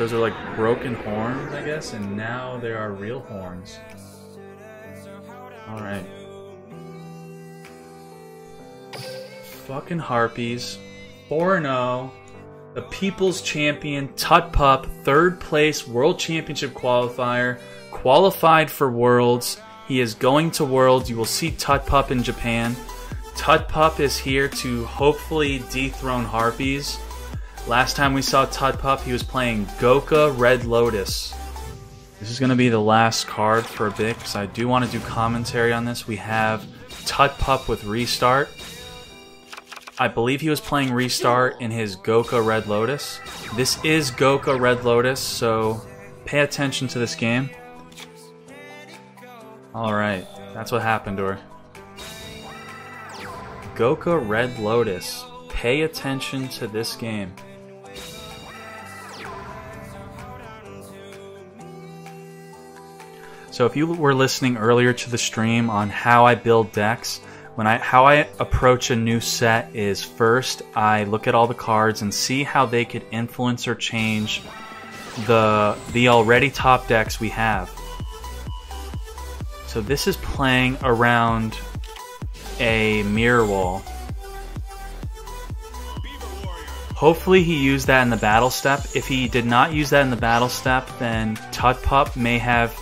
are like broken horns, I guess, and now there are real horns. Alright. Fucking Harpies. 4-0. The People's Champion, Tut Pup, 3rd place World Championship qualifier, qualified for Worlds. He is going to Worlds. You will see Tut Pup in Japan. Tut Pup is here to hopefully dethrone Harpies. Last time we saw Tut Pup, he was playing GOKA Red Lotus. This is going to be the last card for a bit, because I do want to do commentary on this. We have Tut Pup with Restart. I believe he was playing Restart in his GOKA Red Lotus. This is GOKA Red Lotus, so pay attention to this game. Alright, that's what happened to her. GOKA Red Lotus. Pay attention to this game. So if you were listening earlier to the stream on how I build decks, how I approach a new set is first I look at all the cards and see how they could influence or change the already top decks we have. So this is playing around a mirror wall. Hopefully he used that in the battle step. If he did not use that in the battle step, then Tutpup may have...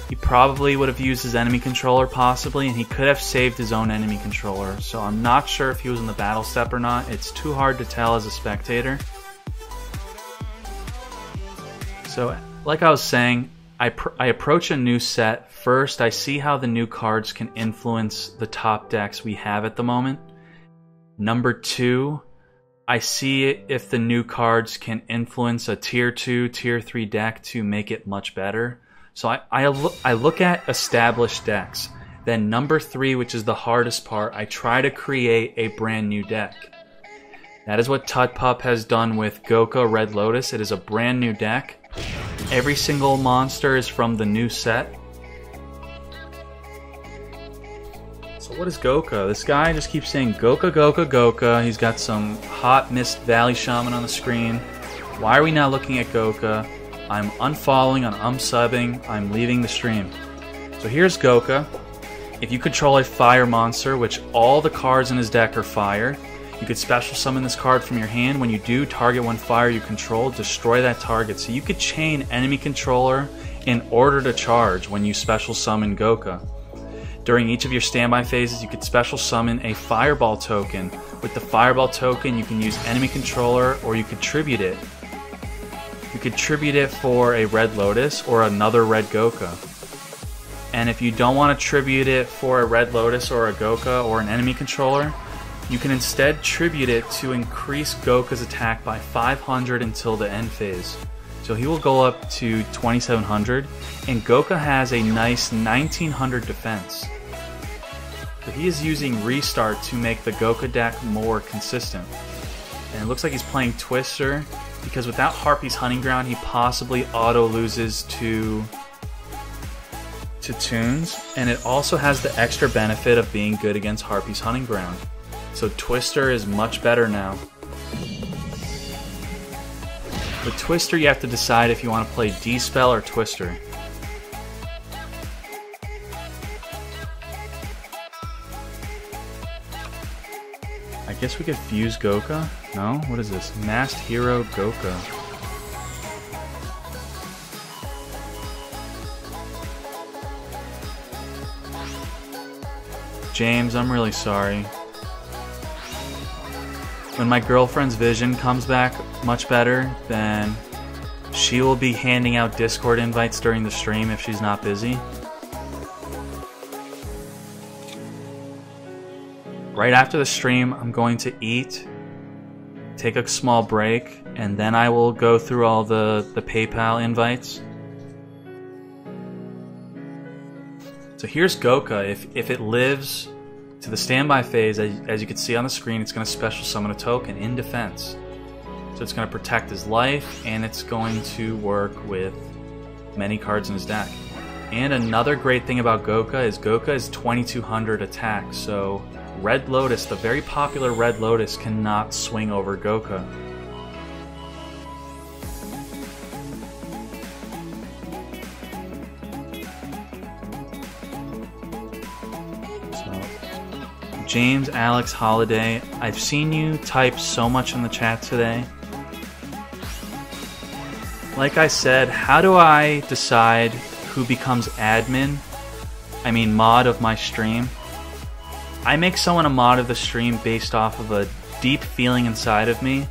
He probably would have used his enemy controller possibly, and he could have saved his own enemy controller. So I'm not sure if he was in the battle step or not. It's too hard to tell as a spectator. So like I was saying, I approach a new set. First, I see how the new cards can influence the top decks we have at the moment. Number 2, I see if the new cards can influence a tier 2, tier 3 deck to make it much better. So I look at established decks. Then number 3, which is the hardest part, I try to create a brand new deck. That is what Tutpup has done with Goka Red Lotus. It is a brand new deck. Every single monster is from the new set. So what is Goka? This guy just keeps saying Goka, Goka, Goka. He's got some hot Mist Valley Shaman on the screen. Why are we now looking at Goka? I'm unfollowing, I'm unsubbing, I'm leaving the stream. So here's Goka. If you control a fire monster, which all the cards in his deck are fire, you could special summon this card from your hand. When you do, target one fire you control, destroy that target. So you could chain enemy controller in order to charge when you special summon Goka. During each of your standby phases, you could special summon a fireball token. With the fireball token, you can use enemy controller or you could tribute it. You could tribute it for a Red Lotus or another Red Goka. And if you don't want to tribute it for a Red Lotus or a Goka or an enemy controller, you can instead tribute it to increase Goka's attack by 500 until the end phase. So he will go up to 2700, and Goka has a nice 1900 defense. So he is using Restart to make the Goka deck more consistent. And it looks like he's playing Twister, because without Harpie's Hunting Ground, he possibly auto loses to Tunes, and it also has the extra benefit of being good against Harpie's Hunting Ground. So Twister is much better now. With Twister, you have to decide if you want to play D-Spell or Twister. I guess we could fuse Goka? No? What is this? Masked Hero Goka. James, I'm really sorry. When my girlfriend's vision comes back much better, then she will be handing out Discord invites during the stream if she's not busy. Right after the stream, I'm going to eat, take a small break, and then I will go through all the PayPal invites. So here's Goka. If it lives to the standby phase, as you can see on the screen, it's going to special summon a token in defense. So it's going to protect his life, and it's going to work with many cards in his deck. And another great thing about Goka is 2200 attack, so Red Lotus, the very popular Red Lotus, cannot swing over Goka. James Alex Holiday, I've seen you type so much in the chat today. Like I said, how do I decide who becomes admin? I mean mod of my stream. I make someone a mod of the stream based off of a deep feeling inside of me,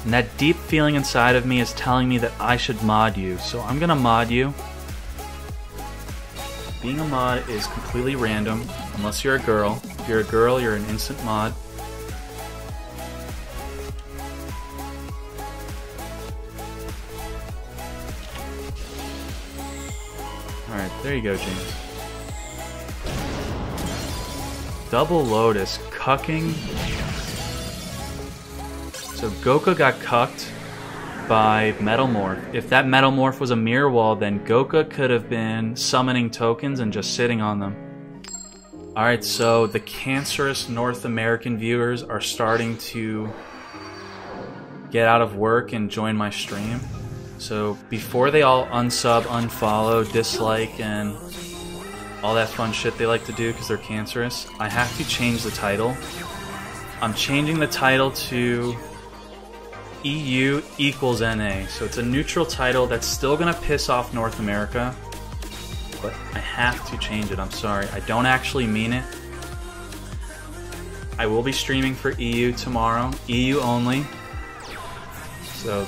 and that deep feeling inside of me is telling me that I should mod you, so I'm gonna mod you. Being a mod is completely random, unless you're a girl. If you're a girl, you're an instant mod. Alright, there you go, James. Double Lotus, cucking. So Goka got cucked. by Metal Morph. If that Metal Morph was a mirror wall, then Goka could have been summoning tokens and just sitting on them. Alright, so the cancerous North American viewers are starting to get out of work and join my stream. So before they all unsub, unfollow, dislike, and all that fun shit they like to do because they're cancerous, I have to change the title. I'm changing the title to EU equals NA. So it's a neutral title that's still gonna piss off North America, but I have to change it. I'm sorry. I don't actually mean it. I will be streaming for EU tomorrow. EU only. So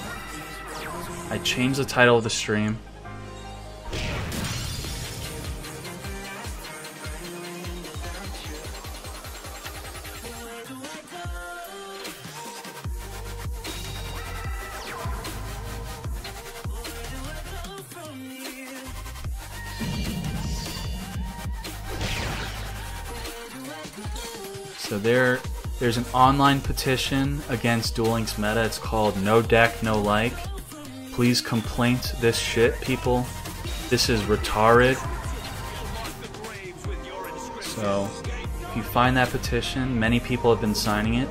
I changed the title of the stream. So there's an online petition against Duel Links meta. It's called No Deck, No Like. Please complaint this shit, people. This is retarded. So if you find that petition, many people have been signing it.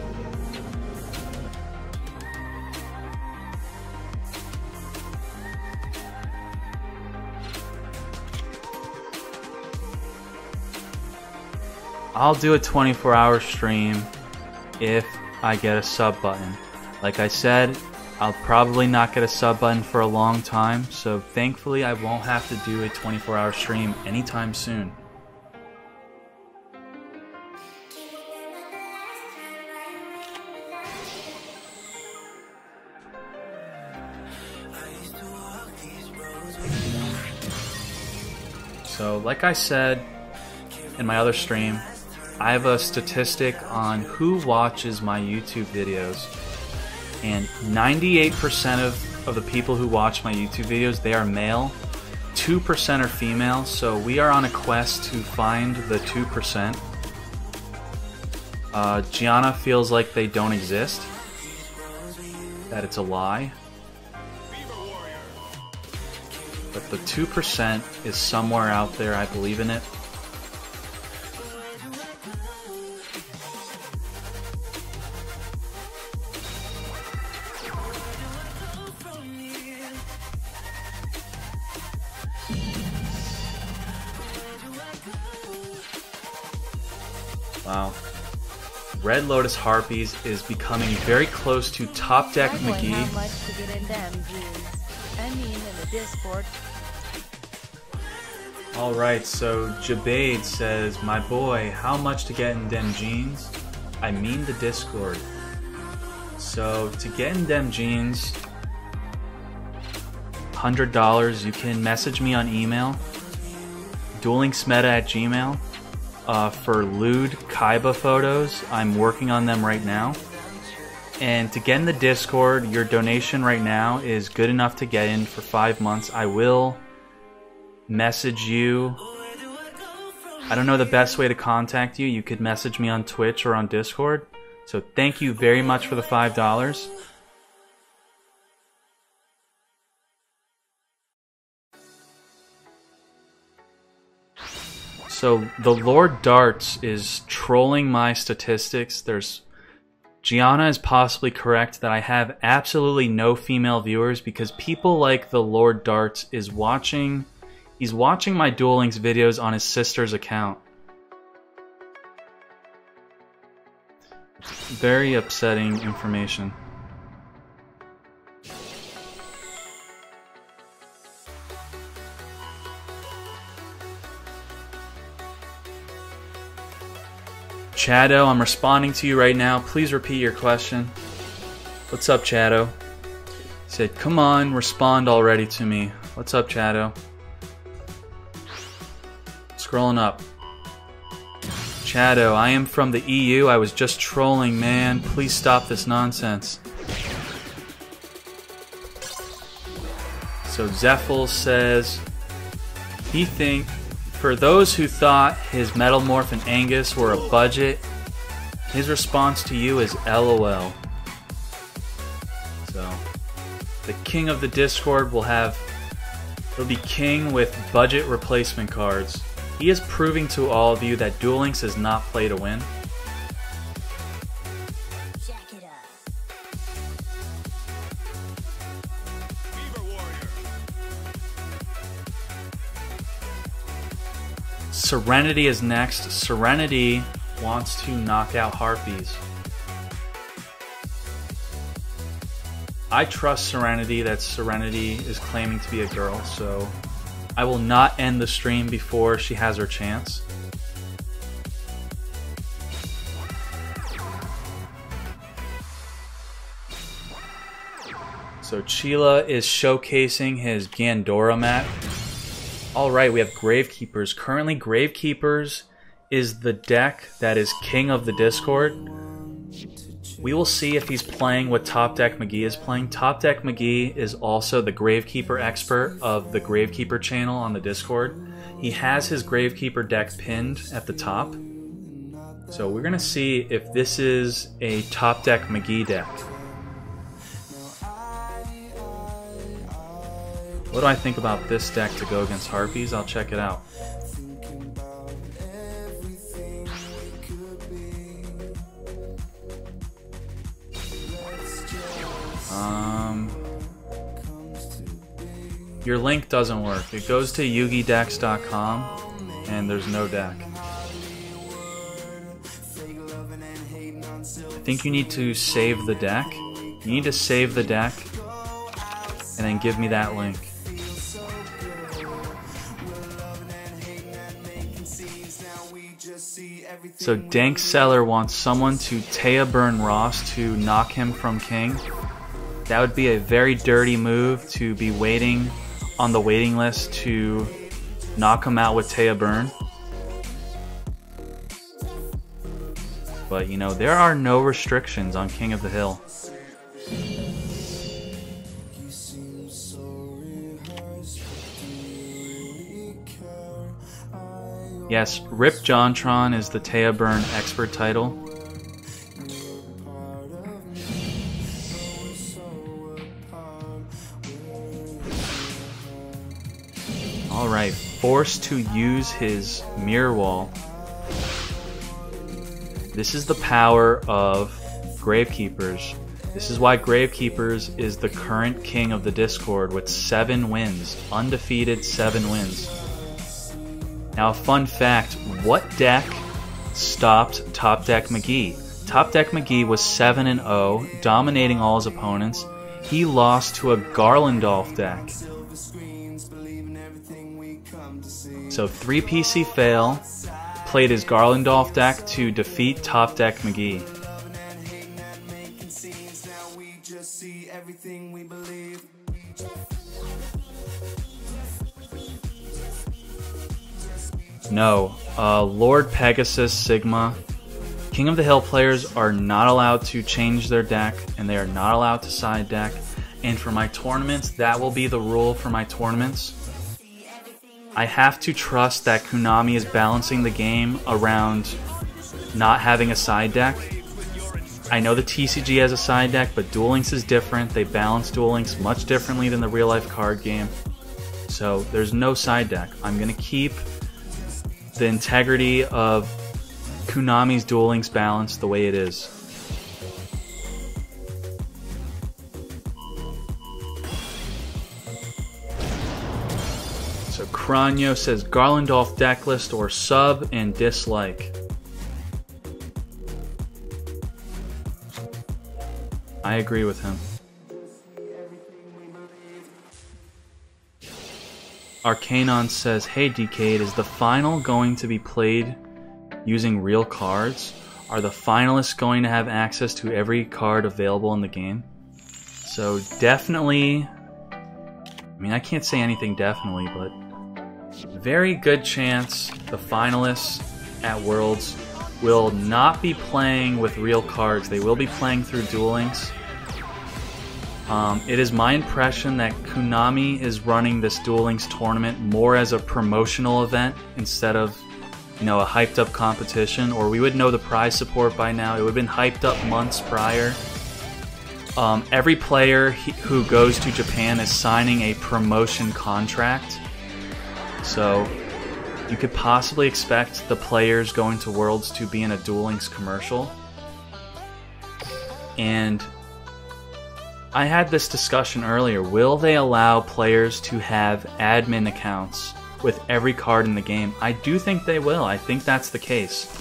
I'll do a 24-hour stream if I get a sub button. Like I said, I'll probably not get a sub button for a long time, so thankfully I won't have to do a 24-hour stream anytime soon. So like I said in my other stream, I have a statistic on who watches my YouTube videos, and 98% of the people who watch my YouTube videos, they are male, 2% are female, so we are on a quest to find the 2%. Gianna feels like they don't exist, that it's a lie, but the 2% is somewhere out there. I believe in it. Wow. Red Lotus Harpies is becoming very close to Top Deck McGee. How much to get in them jeans? I mean, in the Discord. Alright, so Dkayed says, my boy, how much to get in them jeans? I mean the Discord. So to get in them jeans, $100, you can message me on email, duellinksmeta@gmail. For lewd Kaiba photos, I'm working on them right now. And to get in the Discord, your donation right now is good enough to get in for 5 months. I will message you. I don't know the best way to contact you. You could message me on Twitch or on Discord. So thank you very much for the $5. So the Lord Darts is trolling my statistics. Gianna is possibly correct that I have absolutely no female viewers because people like the Lord Darts is watching. He's watching my Duel Links videos on his sister's account. Very upsetting information. Chado, I'm responding to you right now. Please repeat your question. What's up, Chado? He said, come on, respond already to me. What's up, Chado? Scrolling up. Chado, I am from the EU. I was just trolling, man. Please stop this nonsense. So Zephyl says, for those who thought his Metal Morph and Angus were a budget, his response to you is LOL. So, The king of the Discord he'll be king with budget replacement cards. He is proving to all of you that Duel Links is not play to win. Serenity is next. Serenity wants to knock out Harpies. I trust Serenity that Serenity is claiming to be a girl, so I will not end the stream before she has her chance. So Chila is showcasing his Gandora mat. Alright, we have Gravekeepers. Currently, Gravekeepers is the deck that is king of the Discord. We will see if he's playing what Top Deck McGee is playing. Top Deck McGee is also the Gravekeeper expert of the Gravekeeper channel on the Discord. He has his Gravekeeper deck pinned at the top. So we're going to see if this is a Top Deck McGee deck. What do I think about this deck to go against Harpies? I'll check it out. Your link doesn't work. It goes to yugiohdex.com and there's no deck. I think you need to save the deck. You need to save the deck and then give me that link. So Dank Seller wants someone to Taya Burn Ross to knock him from king. That would be a very dirty move to be waiting on the waiting list to knock him out with Taya Burn. But you know, there are no restrictions on King of the Hill. Yes, Rip Jontron is the Taya Burn expert title. Alright, forced to use his mirror wall. This is the power of Gravekeepers. This is why Gravekeepers is the current king of the Discord with 7 wins. Undefeated 7 wins. Now a fun fact, what deck stopped Top Deck McGee? Top Deck McGee was 7-0, dominating all his opponents. He lost to a Garlandolf deck. So 3 PC fail, played his Garlandolf deck to defeat Top Deck McGee. No, Lord Pegasus Sigma. King of the Hill players are not allowed to change their deck, and they are not allowed to side deck. And for my tournaments, that will be the rule for my tournaments. I have to trust that Konami is balancing the game around not having a side deck. I know the TCG has a side deck, but Duel Links is different. They balance Duel Links much differently than the real life card game. So there's no side deck. I'm going to keep the integrity of Konami's Duel Links balance the way it is. So Cranio says Garlandolf decklist or sub and dislike. I agree with him. Arcanon says, hey Dkayed, is the final going to be played using real cards? Are the finalists going to have access to every card available in the game? So definitely, I mean I can't say anything definitely, but very good chance the finalists at Worlds will not be playing with real cards. They will be playing through Duel Links. It is my impression that Konami is running this Duel Links tournament more as a promotional event instead of, you know, a hyped up competition, or we would know the prize support by now. It would have been hyped up months prior. Every player who goes to Japan is signing a promotion contract. So you could possibly expect the players going to Worlds to be in a Duel Links commercial. And I had this discussion earlier. Will they allow players to have admin accounts with every card in the game? I do think they will. I think that's the case.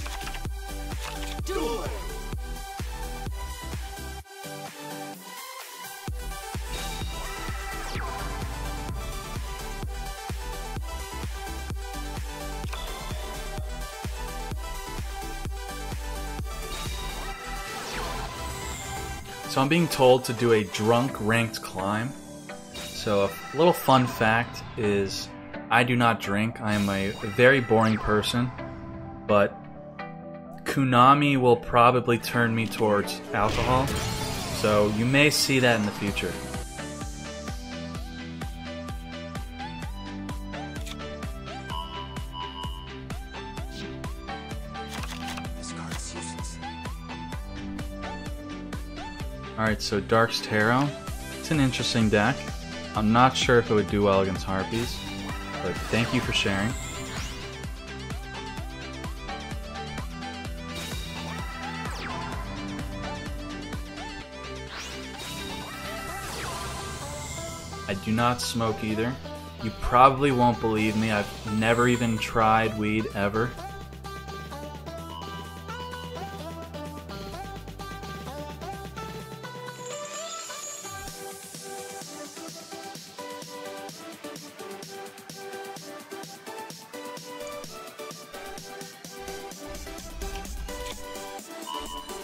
So I'm being told to do a drunk ranked climb. So a little fun fact is I do not drink. I am a very boring person, but Konami will probably turn me towards alcohol. So you may see that in the future. Alright, so Dark's Tarot. It's an interesting deck. I'm not sure if it would do well against Harpies, but thank you for sharing. I do not smoke either. You probably won't believe me. I've never even tried weed ever.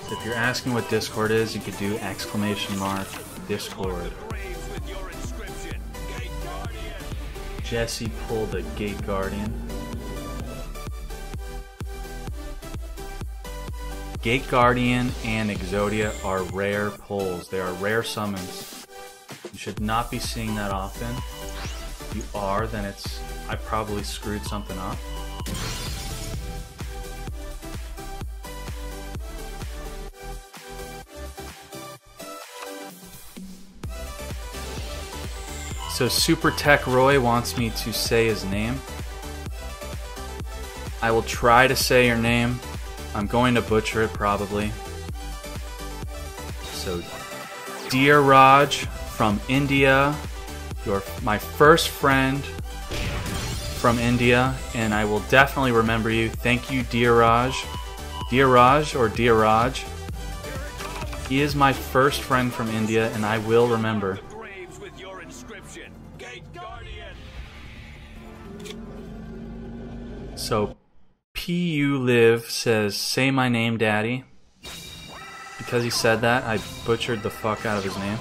If you're asking what Discord is, you could do !, Discord. Jesse pulled a Gate Guardian. Gate Guardian and Exodia are rare pulls. They are rare summons. You should not be seeing that often. If you are, then I probably screwed something up. So Super Tech Roy wants me to say his name. I will try to say your name. I'm going to butcher it probably. So Dear Raj from India, you're my first friend from India, and I will definitely remember you. Thank you, Dear Raj. Dear Raj or Dear Raj. He is my first friend from India, and I will remember. So PU Live says, say my name, Daddy. Because he said that, I butchered the fuck out of his name.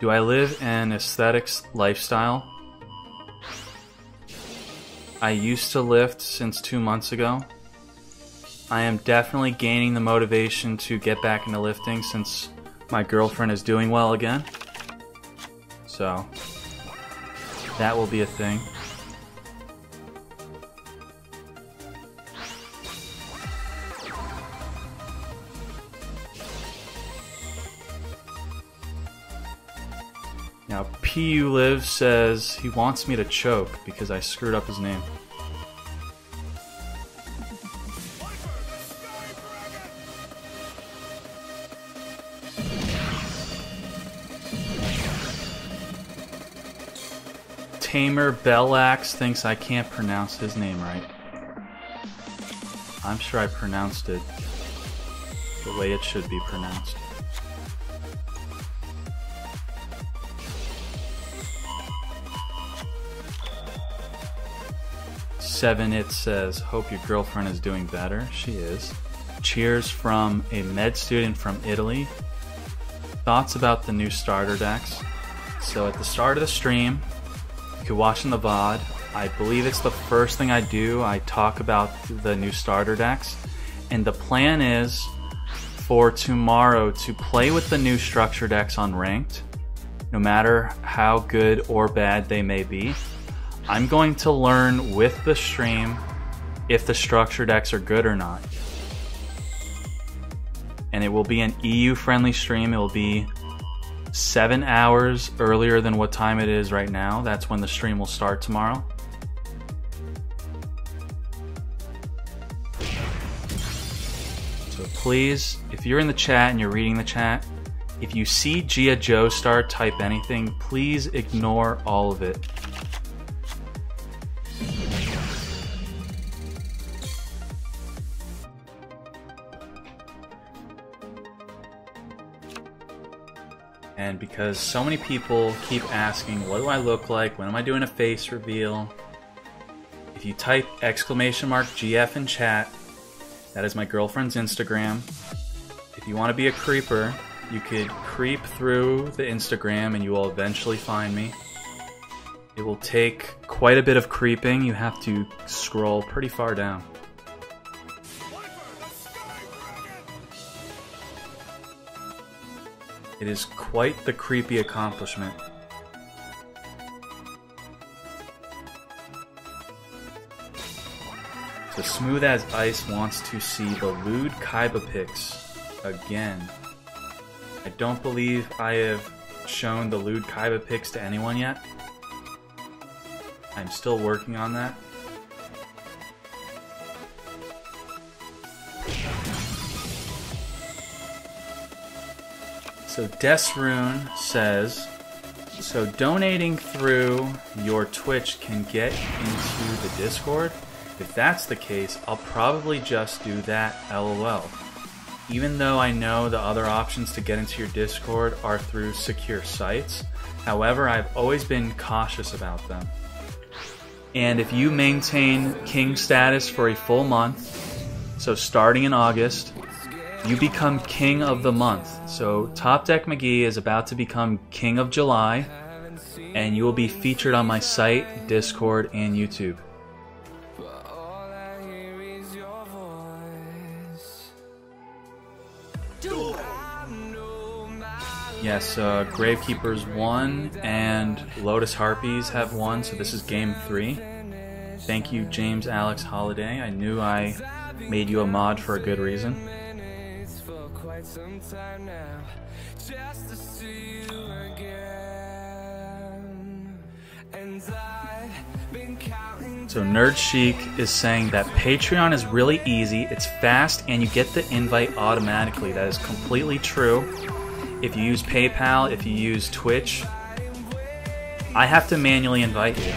Do I live an aesthetics lifestyle? I used to lift since 2 months ago. I am definitely gaining the motivation to get back into lifting since my girlfriend is doing well again. So that will be a thing. Now, PU Live says he wants me to choke because I screwed up his name. Tamer Bellax thinks I can't pronounce his name right. I'm sure I pronounced it the way it should be pronounced. Seven It says, hope your girlfriend is doing better. She is. Cheers from a med student from Italy. Thoughts about the new starter decks. So at the start of the stream, you can watch in the VOD. I believe it's the first thing I do. I talk about the new starter decks. And the plan is for tomorrow to play with the new structure decks on ranked, no matter how good or bad they may be. I'm going to learn with the stream if the structure decks are good or not. and it will be an EU-friendly stream. It will be 7 hours earlier than what time it is right now. That's when the stream will start tomorrow. So please, if you're in the chat and you're reading the chat, if you see Yugioh Star type anything, please ignore all of it. And because so many people keep asking, what do I look like? When am I doing a face reveal? If you type !GF in chat, that is my girlfriend's Instagram. If you want to be a creeper, you could creep through the Instagram and you will eventually find me. It will take quite a bit of creeping. You have to scroll pretty far down. It is quite the creepy accomplishment. So Smooth as Ice wants to see the lewd Kaiba pics again. I don't believe I have shown the lewd Kaiba pics to anyone yet. I'm still working on that. So Desrune says, so donating through your Twitch can get into the Discord? If that's the case, I'll probably just do that, LOL. Even though I know the other options to get into your Discord are through secure sites, however, I've always been cautious about them. And if you maintain King status for a full month, so starting in August, you become King of the Month. So Top Deck McGee is about to become King of July, and you will be featured on my site, Discord, and YouTube. Yes, Gravekeepers won, and Lotus Harpies have won, so this is game 3. Thank you, James Alex Holiday. I knew I made you a mod for a good reason. So Nerd Chic is saying that Patreon is really easy, it's fast, and you get the invite automatically. That is completely true. If you use PayPal, if you use Twitch, I have to manually invite you.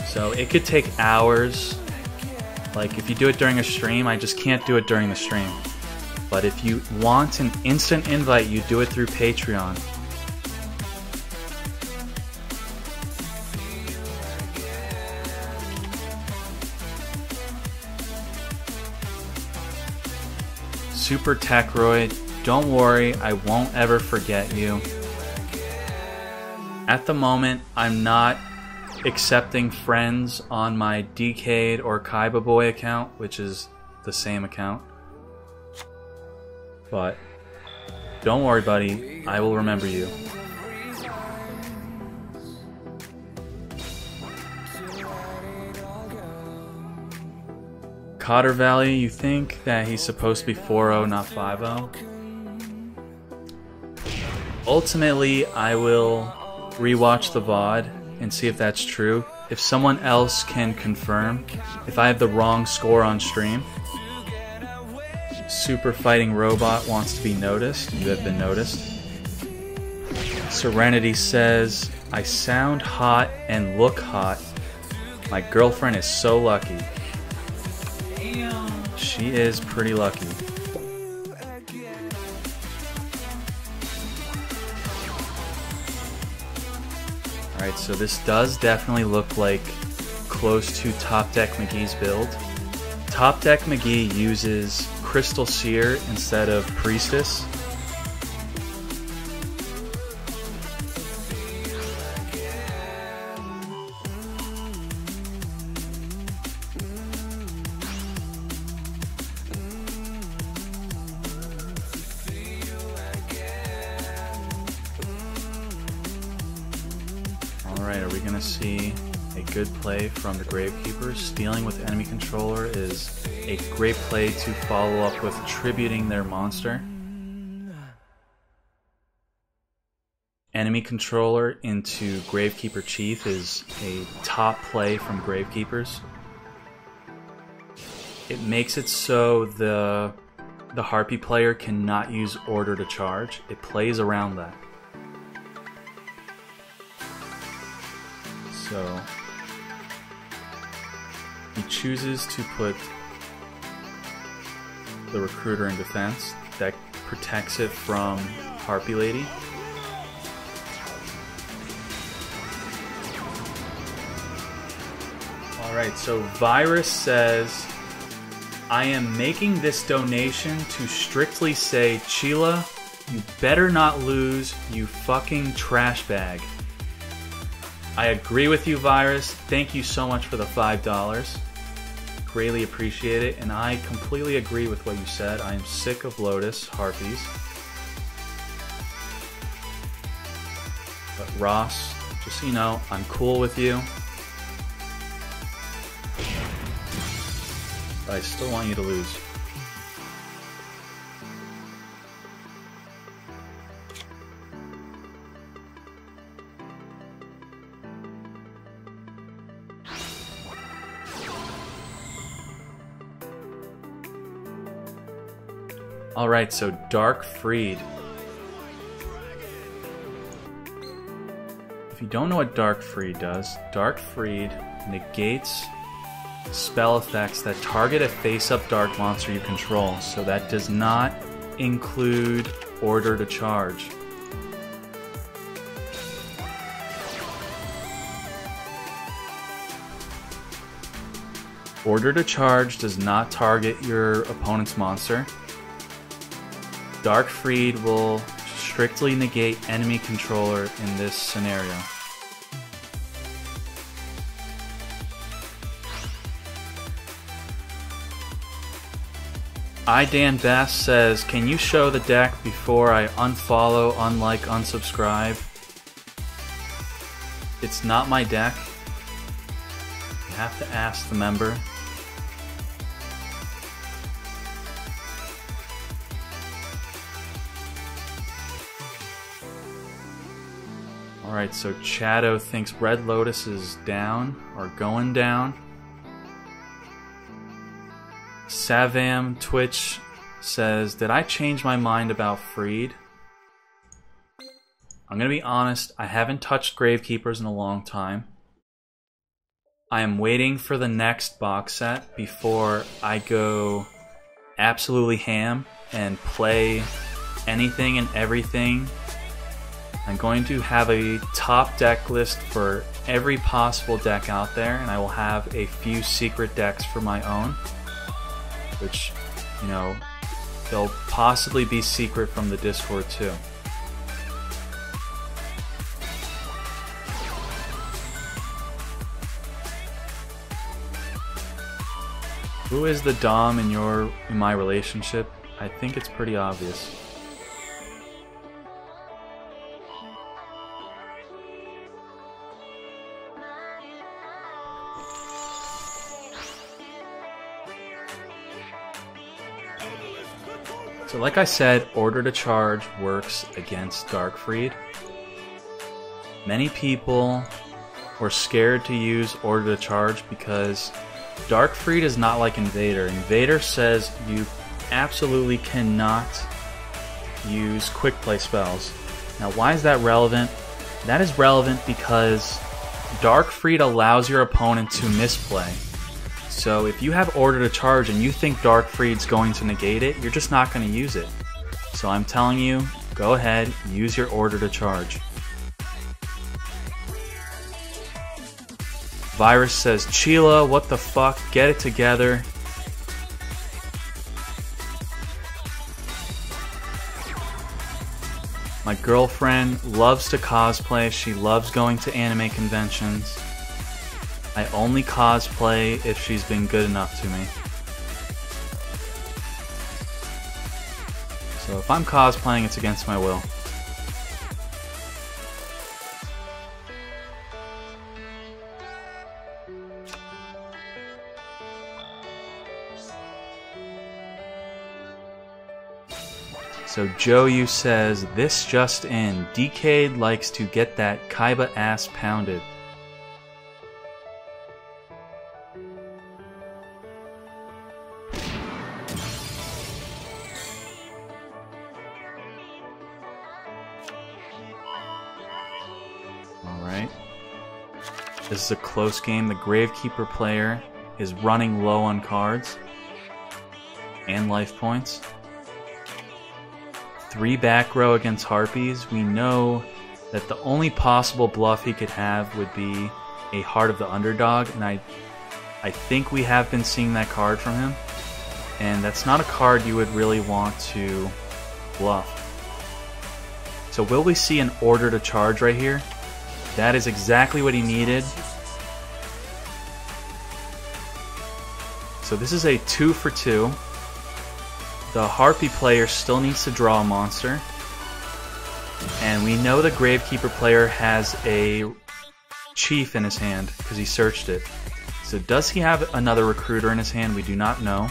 So it could take hours. Like if you do it during a stream, I just can't do it during the stream. But if you want an instant invite, you do it through Patreon. Super Techroid, don't worry, I won't ever forget you. At the moment, I'm not accepting friends on my Dkayed or Kaiba Boy account, which is the same account. But don't worry, buddy, I will remember you. Cotter Valley, you think that he's supposed to be 4-0, not 5-0? Ultimately, I will rewatch the VOD and see if that's true. If someone else can confirm, if I have the wrong score on stream. Super Fighting Robot wants to be noticed. You have been noticed. Serenity says, I sound hot and look hot. My girlfriend is so lucky. She is pretty lucky. Alright, so this does definitely look like close to Top Deck McGee's build. Top Deck McGee uses Crystal Seer instead of Priestess. Alright, are we gonna see a good play from the Gravekeepers. Stealing with enemy controller is a great play to follow up with tributing their monster. Enemy controller into Gravekeeper Chief is a top play from Gravekeepers. It makes it so the Harpie player cannot use order to charge. It plays around that. So he chooses to put the Recruiter in defense. That protects it from Harpie Lady. Alright, so Virus says, I am making this donation to strictly say, Chila, you better not lose, you fucking trash bag. I agree with you, Virus. Thank you so much for the $5. Greatly appreciate it, and I completely agree with what you said. I am sick of Lotus Harpies. But Ross, just so you know, I'm cool with you. But I still want you to lose. Alright, so Dark Freed. If you don't know what Dark Freed does, Dark Freed negates spell effects that target a face-up dark monster you control, so that does not include order to charge. Order to charge does not target your opponent's monster. Dark Freed will strictly negate enemy controller in this scenario. Dan Bass says, can you show the deck before I unfollow, unlike, unsubscribe? It's not my deck. You have to ask the member. Alright, so Chato thinks Red Lotus is down, or going down. Savam Twitch says, did I change my mind about Freed? I'm gonna be honest, I haven't touched Gravekeepers in a long time. I am waiting for the next box set before I go absolutely ham and play anything and everything. I'm going to have a top deck list for every possible deck out there, and I will have a few secret decks for my own, which, you know, they'll possibly be secret from the Discord too. Who is the Dom in my relationship? I think it's pretty obvious. So like I said, Order to Charge works against Dark Freed. Many people were scared to use Order to Charge because Dark Freed is not like Invader. Invader says you absolutely cannot use quick play spells. Now why is that relevant? That is relevant because Dark Freed allows your opponent to misplay. So if you have Order to Charge and you think Dark Freed's going to negate it, you're just not going to use it. So I'm telling you, go ahead, use your Order to Charge. Virus says, Chila, what the fuck, get it together. My girlfriend loves to cosplay, she loves going to anime conventions. I only cosplay if she's been good enough to me. So if I'm cosplaying, it's against my will. So So Joyu says, this just in, Dkayed likes to get that Kaiba ass pounded. Alright. This is a close game. The Gravekeeper player is running low on cards and life points. 3 back row against Harpies. We know that the only possible bluff he could have would be a Heart of the Underdog, and I think we have been seeing that card from him, and that's not a card you would really want to bluff. So will we see an Order to Charge right here? That is exactly what he needed. So this is a 2 for 2. The Harpie player still needs to draw a monster. And we know the Gravekeeper player has a Chief in his hand because he searched it. So does he have another Recruiter in his hand? We do not know.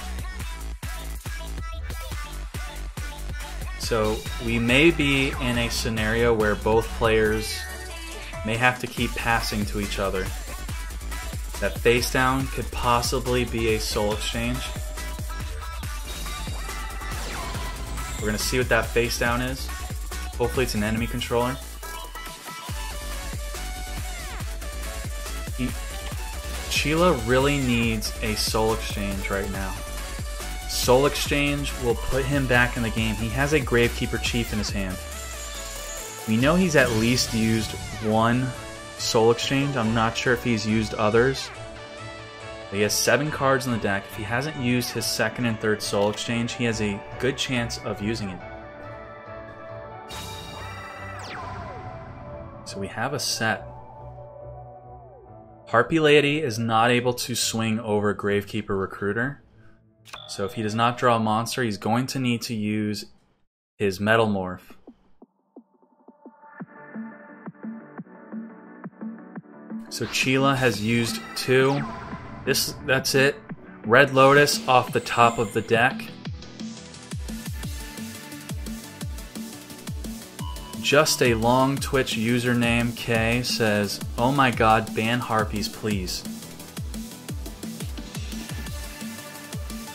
So we may be in a scenario where both players may have to keep passing to each other. That face down could possibly be a soul exchange. We're going to see what that face down is. Hopefully it's an enemy controller. Sheila really needs a soul exchange right now. Soul exchange will put him back in the game. He has a Gravekeeper Chief in his hand. We know he's at least used 1 soul exchange. I'm not sure if he's used others. He has 7 cards in the deck. If he hasn't used his 2nd and 3rd soul exchange, he has a good chance of using it. So we have a set. Harpie Lady is not able to swing over Gravekeeper Recruiter. So if he does not draw a monster, he's going to need to use his Metal Morph. So Sheila has used 2. That's it. Red Lotus off the top of the deck. Just a Long Twitch username K says, "Oh my god, ban Harpies please."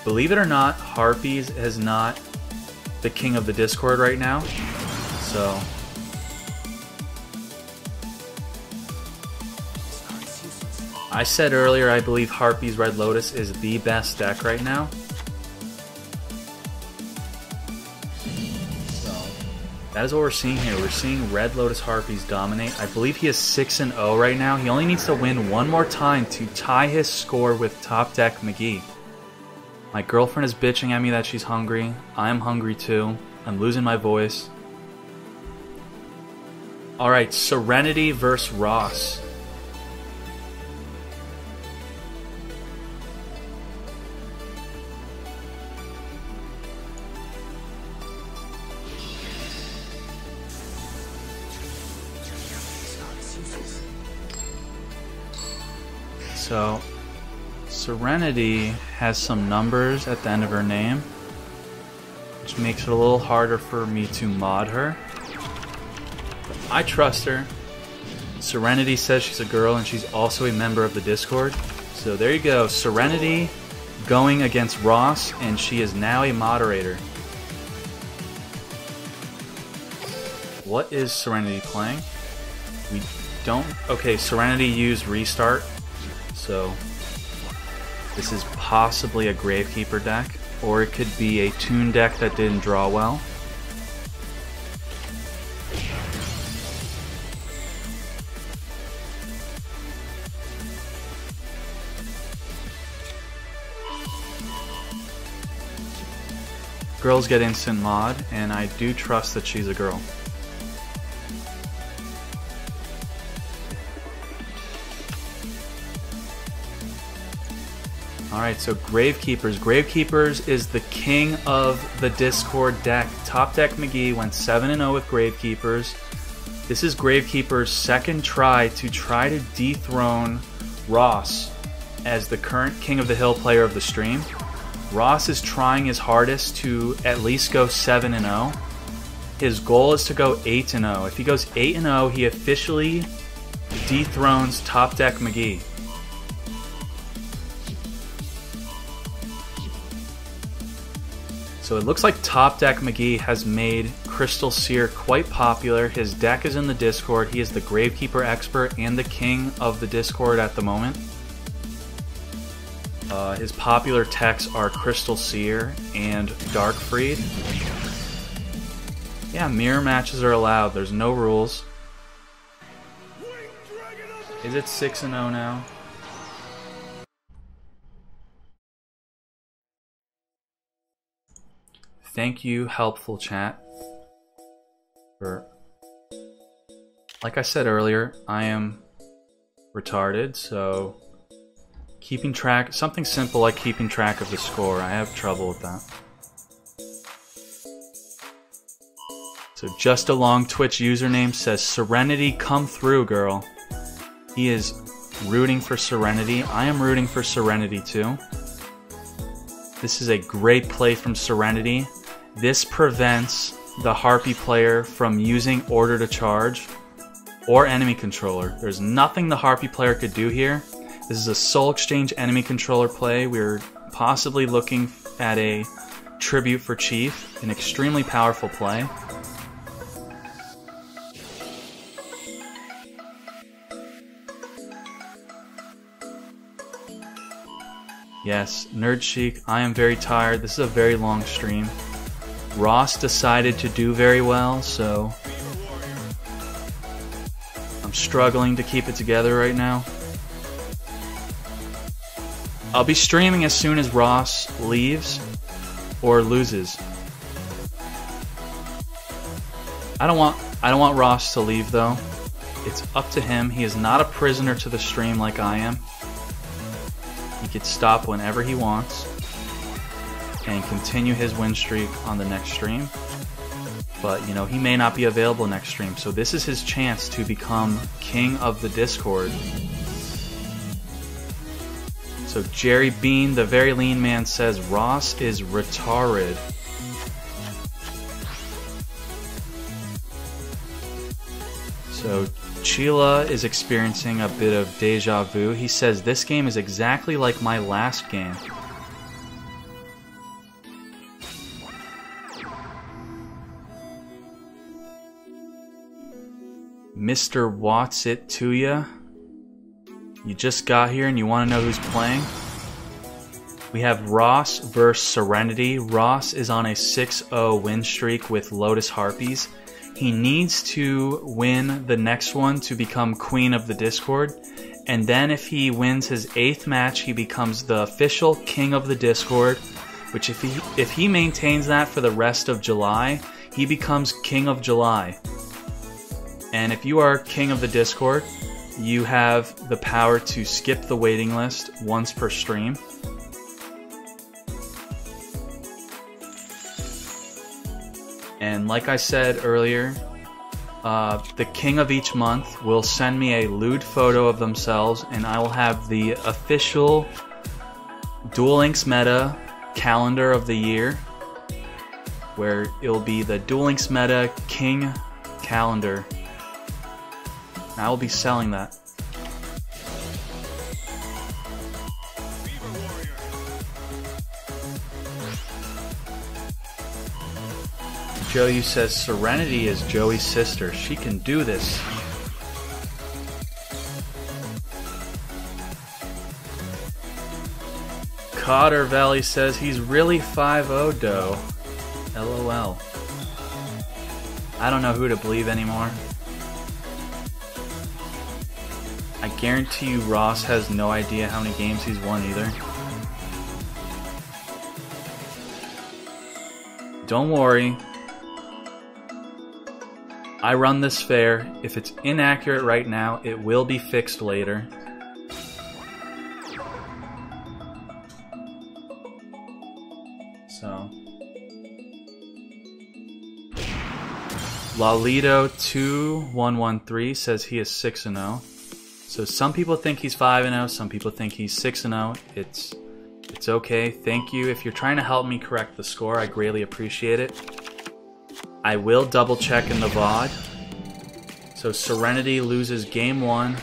Believe it or not, Harpies is not the king of the Discord right now. So I said earlier I believe Harpie's Red Lotus is the best deck right now. So that is what we're seeing here. We're seeing Red Lotus Harpies dominate. I believe he is 6-0 right now. He only needs to win one more time to tie his score with Top Deck McGee. My girlfriend is bitching at me that she's hungry. I'm hungry too. I'm losing my voice. Alright, Serenity versus Ross. So, Serenity has some numbers at the end of her name, which makes it a little harder for me to mod her. But I trust her. Serenity says she's a girl and she's also a member of the Discord. So there you go, Serenity going against Ross, and she is now a moderator. What is Serenity playing? We don't... Okay, Serenity used Restart. So this is possibly a Gravekeeper deck, or it could be a Toon deck that didn't draw well. Girls get instant mod, and I do trust that she's a girl. Alright, so Gravekeepers. Gravekeepers is the king of the Discord deck. Top Deck McGee went 7-0 with Gravekeepers. This is Gravekeeper's second try to dethrone Ross as the current King of the Hill player of the stream. Ross is trying his hardest to at least go 7-0. His goal is to go 8-0. If he goes 8-0, he officially dethrones Top Deck McGee. So it looks like Top Deck McGee has made Crystal Seer quite popular. His deck is in the Discord. He is the Gravekeeper expert and the king of the Discord at the moment. His popular techs are Crystal Seer and Darkfreed. Yeah, mirror matches are allowed. There's no rules. Is it 6-0 now? Thank you, helpful chat. Like I said earlier, I am retarded, so keeping track, something simple like keeping track of the score, I have trouble with that. So Just a Long Twitch username says, Serenity, come through, girl. He is rooting for Serenity. I am rooting for Serenity too. This is a great play from Serenity. This prevents the Harpie player from using Order to Charge or Enemy Controller. There's nothing the Harpie player could do here. This is a Soul Exchange Enemy Controller play. We're possibly looking at a Tribute for Chief, an extremely powerful play. Yes, Nerd Chic, I am very tired. This is a very long stream. Ross decided to do very well, so I'm struggling to keep it together right now. I'll be streaming as soon as Ross leaves or loses. I don't want Ross to leave though. It's up to him. He is not a prisoner to the stream like I am. He could stop whenever he wants and continue his win streak on the next stream. But, you know, he may not be available next stream, so this is his chance to become king of the Discord. So Jerry Bean, the very lean man, says Ross is retarded. So Chila is experiencing a bit of deja vu. He says, this game is exactly like my last game. Mr. Watts it to ya. You just got here and you want to know who's playing? We have Ross versus Serenity. Ross is on a 6-0 win streak with Lotus Harpies. He needs to win the next one to become Queen of the Discord. And then if he wins his 8th match, he becomes the official King of the Discord. Which if he maintains that for the rest of July, he becomes King of July. And if you are King of the Discord, you have the power to skip the waiting list once per stream. And like I said earlier, the king of each month will send me a lewd photo of themselves, and I will have the official Duel Links meta calendar of the year, where it'll be the Duel Links meta king calendar. I will be selling that. Joey says Serenity is Joey's sister. She can do this. Cotter Valley says he's really 5-0 dough. LOL. I don't know who to believe anymore. I guarantee you Ross has no idea how many games he's won either. Don't worry. I run this fair. If it's inaccurate right now, it will be fixed later. So. Lalito2113 says he is 6-0. So some people think he's 5-0, some people think he's 6-0. It's okay. Thank you. If you're trying to help me correct the score, I greatly appreciate it. I will double check in the VOD. So Serenity loses game 1.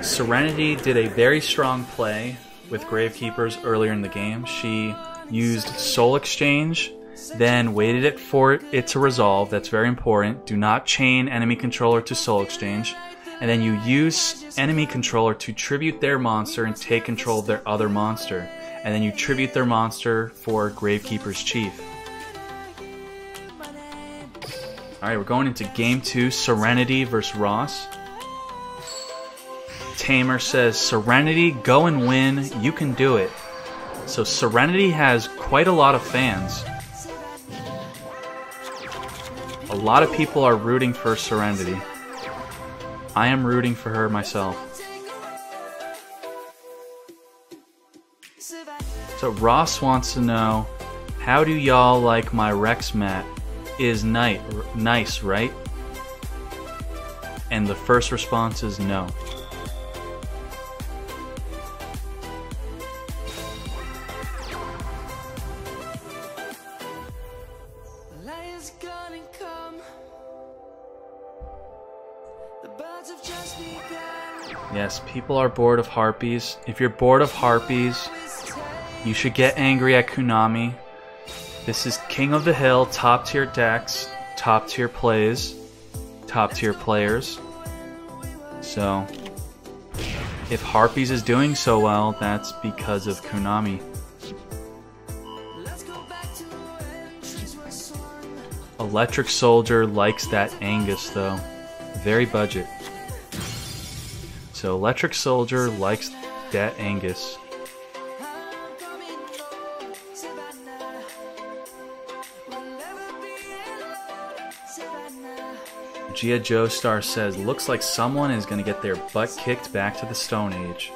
Serenity did a very strong play with Gravekeepers earlier in the game. She used Soul Exchange, then waited it for it to resolve. That's very important. Do not chain enemy controller to Soul Exchange. And then you use enemy controller to tribute their monster and take control of their other monster. And then you tribute their monster for Gravekeeper's Chief. Alright, we're going into game 2, Serenity versus Ross. Tamer says, Serenity, go and win, you can do it. So Serenity has quite a lot of fans. A lot of people are rooting for Serenity. I am rooting for her myself. So Ross wants to know, how do y'all like my Rex mat? Is nice, right? And the first response is no. Yes, people are bored of Harpies. If you're bored of Harpies, you should get angry at Konami. This is King of the Hill, top tier decks, top tier plays, top tier players. So, if Harpies is doing so well, that's because of Konami. Electric Soldier likes that Angus though. Very budget. So Electric Soldier likes that Angus. Gia Joestar says, looks like someone is going to get their butt kicked back to the Stone Age.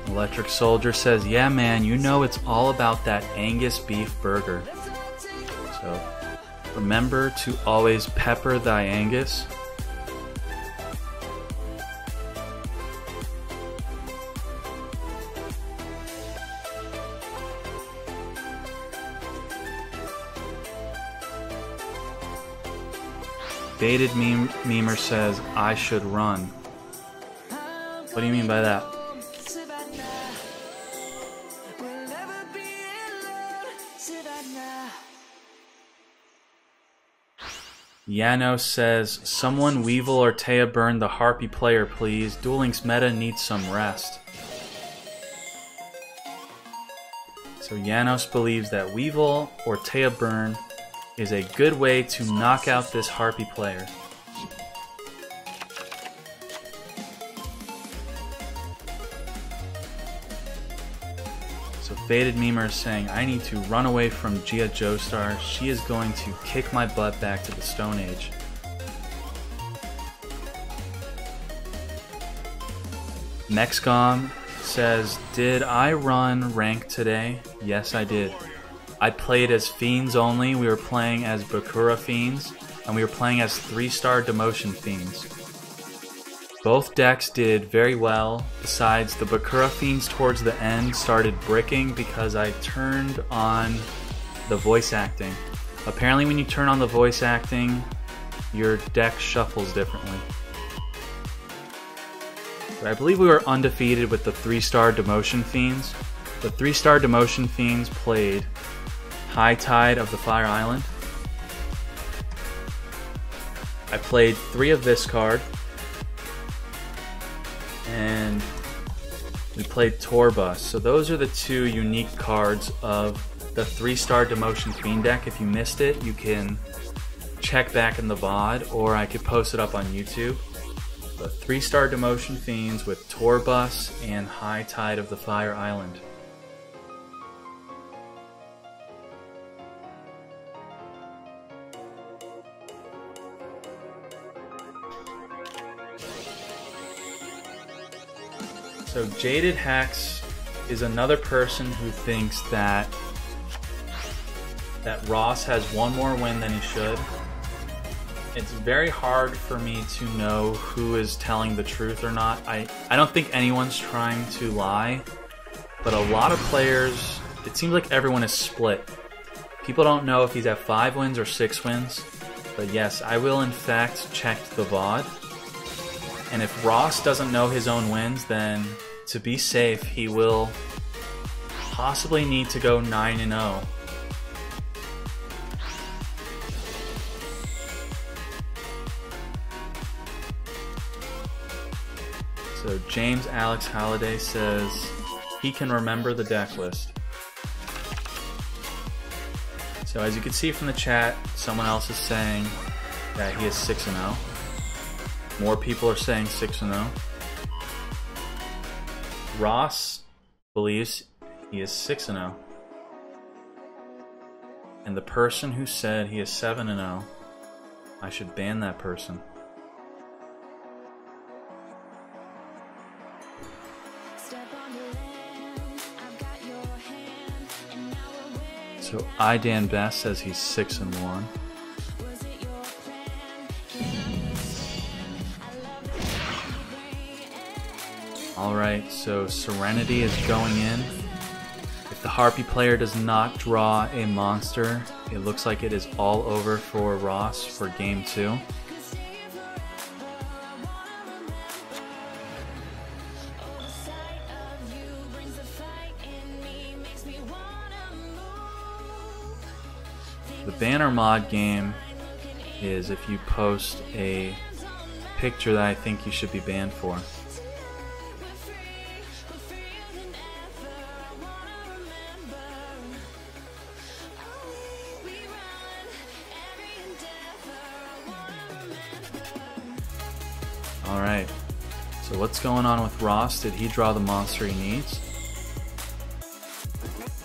Electric Soldier says, yeah man, you know it's all about that Angus beef burger. So remember to always pepper thy Angus. Baited Memer says, I should run. What do you mean by that? Yano says, someone Weevil or Taya burn the Harpie player please. Duel Links meta needs some rest. So Janos believes that Weevil or Taya burn is a good way to knock out this Harpie player. So Faded Memer is saying, I need to run away from Gia Joestar. She is going to kick my butt back to the Stone Age. Mexcom says, did I run rank today? Yes, I did. I played as Fiends only. We were playing as Bakura Fiends, and we were playing as 3-star Demotion Fiends. Both decks did very well, besides the Bakura Fiends towards the end started bricking because I turned on the voice acting. Apparently when you turn on the voice acting, your deck shuffles differently. But I believe we were undefeated with the 3-star Demotion Fiends. The 3-star Demotion Fiends played High Tide of the Fire Island. I played 3 of this card. And we played Torbus. So those are the 2 unique cards of the 3-star Demotion Fiend deck. If you missed it, you can check back in the VOD, or I could post it up on YouTube. The 3-star Demotion Fiends with Torbus and High Tide of the Fire Island. So Jaded Hex is another person who thinks that that Ross has one more win than he should. It's very hard for me to know who is telling the truth or not. I don't think anyone's trying to lie, but a lot of players, it seems like everyone is split. People don't know if he's at 5 wins or 6 wins, but yes, I will in fact check the VOD. And if Ross doesn't know his own wins, then to be safe, he will possibly need to go 9-0. So James Alex Halliday says he can remember the deck list. So as you can see from the chat, someone else is saying that he is 6-0. More people are saying 6-0. Ross believes he is 6-0. And the person who said he is 7-0, I should ban that person. So Dan Best says he's 6-1. Alright, so Serenity is going in. If the Harpie player does not draw a monster, it looks like it is all over for Ross for game 2. The banner mod game is if you post a picture that I think you should be banned for. Alright, so what's going on with Ross? Did he draw the monster he needs?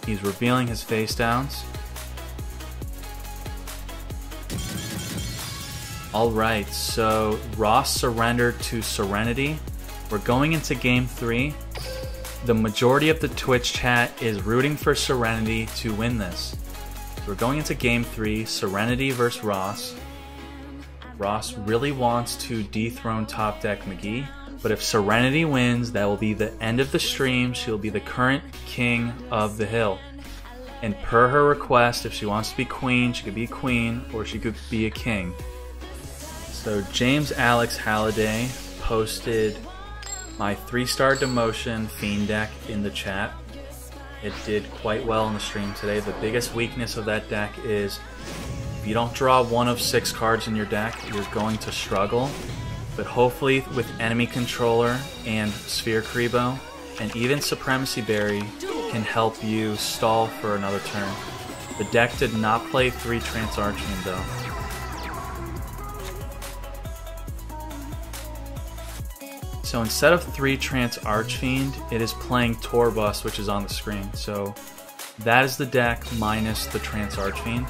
He's revealing his face downs. Alright, so Ross surrendered to Serenity. We're going into game 3. The majority of the Twitch chat is rooting for Serenity to win this. We're going into game 3, Serenity versus Ross. Ross really wants to dethrone Top Deck McGee, but if Serenity wins, that will be the end of the stream. She'll be the current king of the hill. And per her request, if she wants to be queen, she could be a queen, or she could be a king. So James Alex Halliday posted my 3-star demotion Fiend deck in the chat. It did quite well in the stream today. The biggest weakness of that deck is if you don't draw 1 of 6 cards in your deck, you're going to struggle. But hopefully with Enemy Controller and Sphere Kribo and even Supremacy Berry can help you stall for another turn. The deck did not play 3 Trance Archfiend though. So instead of 3 Trance Archfiend, it is playing Torbus, which is on the screen. So that is the deck minus the Trance Archfiend.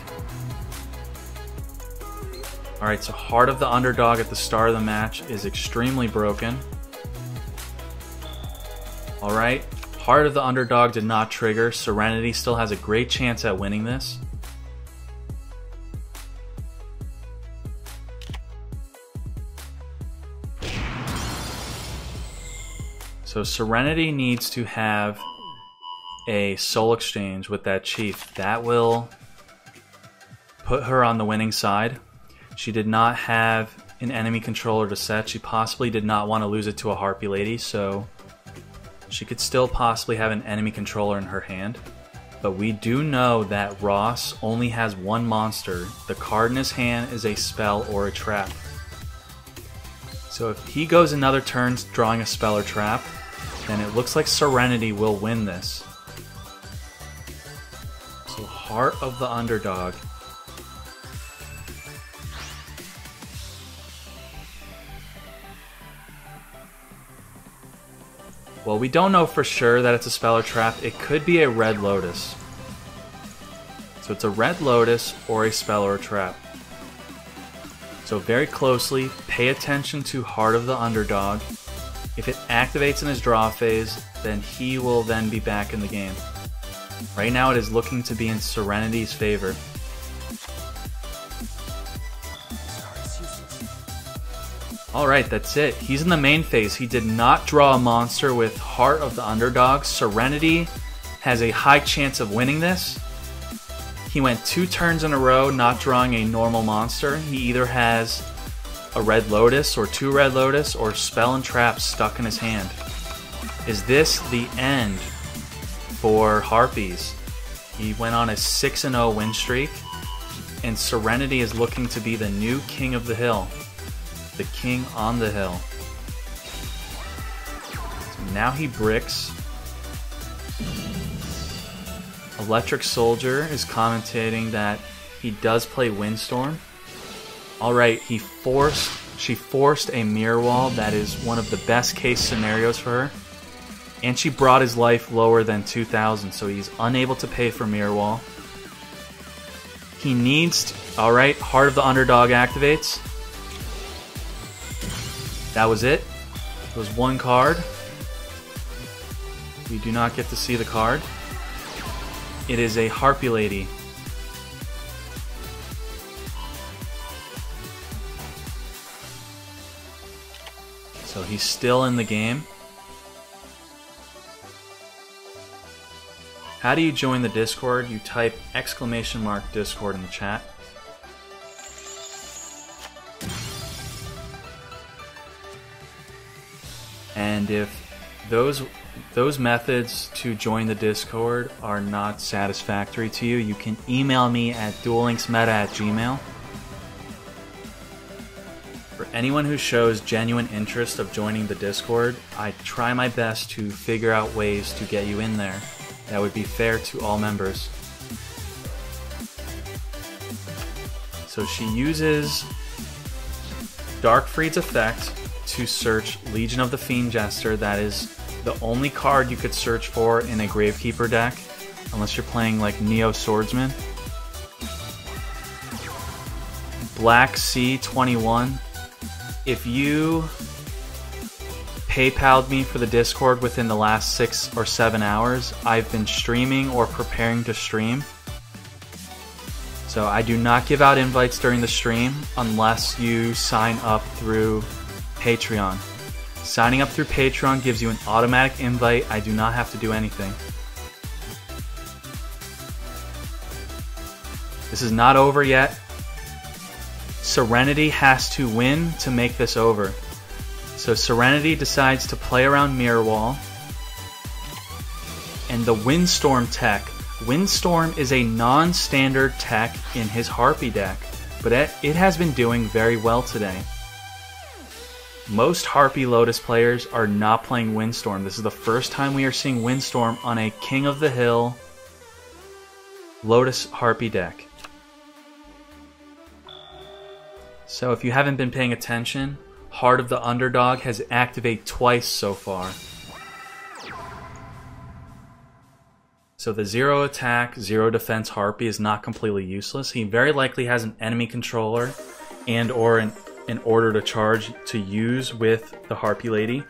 Alright, so Heart of the Underdog at the start of the match is extremely broken. Alright, Heart of the Underdog did not trigger. Serenity still has a great chance at winning this. So Serenity needs to have a soul exchange with that chief. That will put her on the winning side. She did not have an enemy controller to set. She possibly did not want to lose it to a Harpie lady, so she could still possibly have an enemy controller in her hand. But we do know that Ross only has 1 monster. The card in his hand is a spell or a trap. So if he goes another turn drawing a spell or trap, then it looks like Serenity will win this. So Heart of the Underdog. Well, we don't know for sure that it's a spell or trap. It could be a Red Lotus. So it's a Red Lotus or a spell or a trap. So very closely, pay attention to Heart of the Underdog. If it activates in his draw phase, then he will then be back in the game. Right now it is looking to be in Serenity's favor. Alright, that's it. He's in the main phase. He did not draw a monster with Heart of the Underdog. Serenity has a high chance of winning this. He went 2 turns in a row not drawing a normal monster. He either has a Red Lotus or 2 Red Lotus or Spell and Trap stuck in his hand. Is this the end for Harpies? He went on a 6-0 win streak, and Serenity is looking to be the new king of the hill. The king on the hill. So now he bricks. Electric Soldier is commentating that he does play Windstorm. Alright, she forced a mirror wall. That is one of the best case scenarios for her. And she brought his life lower than 2,000, so he's unable to pay for mirror wall. He needs alright, Heart of the Underdog activates. That was it. It was 1 card. We do not get to see the card. It is a Harpie Lady. So he's still in the game. How do you join the Discord? You type !Discord in the chat. And if those methods to join the Discord are not satisfactory to you, you can email me at duellinksmeta@gmail.com. For anyone who shows genuine interest of joining the Discord, I try my best to figure out ways to get you in there that would be fair to all members. So she uses Darkfried's effect to search Legion of the Fiend Jester. That is the only card you could search for in a Gravekeeper deck, unless you're playing like Neo Swordsman. Black Sea 21. If you PayPal'd me for the Discord within the last 6 or 7 hours, I've been streaming or preparing to stream. So I do not give out invites during the stream unless you sign up through Patreon. Signing up through Patreon gives you an automatic invite. I do not have to do anything. This is not over yet. Serenity has to win to make this over. So Serenity decides to play around Mirror Wall. And the Windstorm tech. Windstorm is a non-standard tech in his Harpie deck, but it has been doing very well today. Most Harpie Lotus players are not playing Windstorm. This is the first time we are seeing Windstorm on a King of the Hill Lotus Harpie deck. So if you haven't been paying attention, Heart of the Underdog has activated twice so far. So the 0 attack, 0 defense Harpie is not completely useless. He very likely has an enemy controller and or an order to charge to use with the Harpie Lady.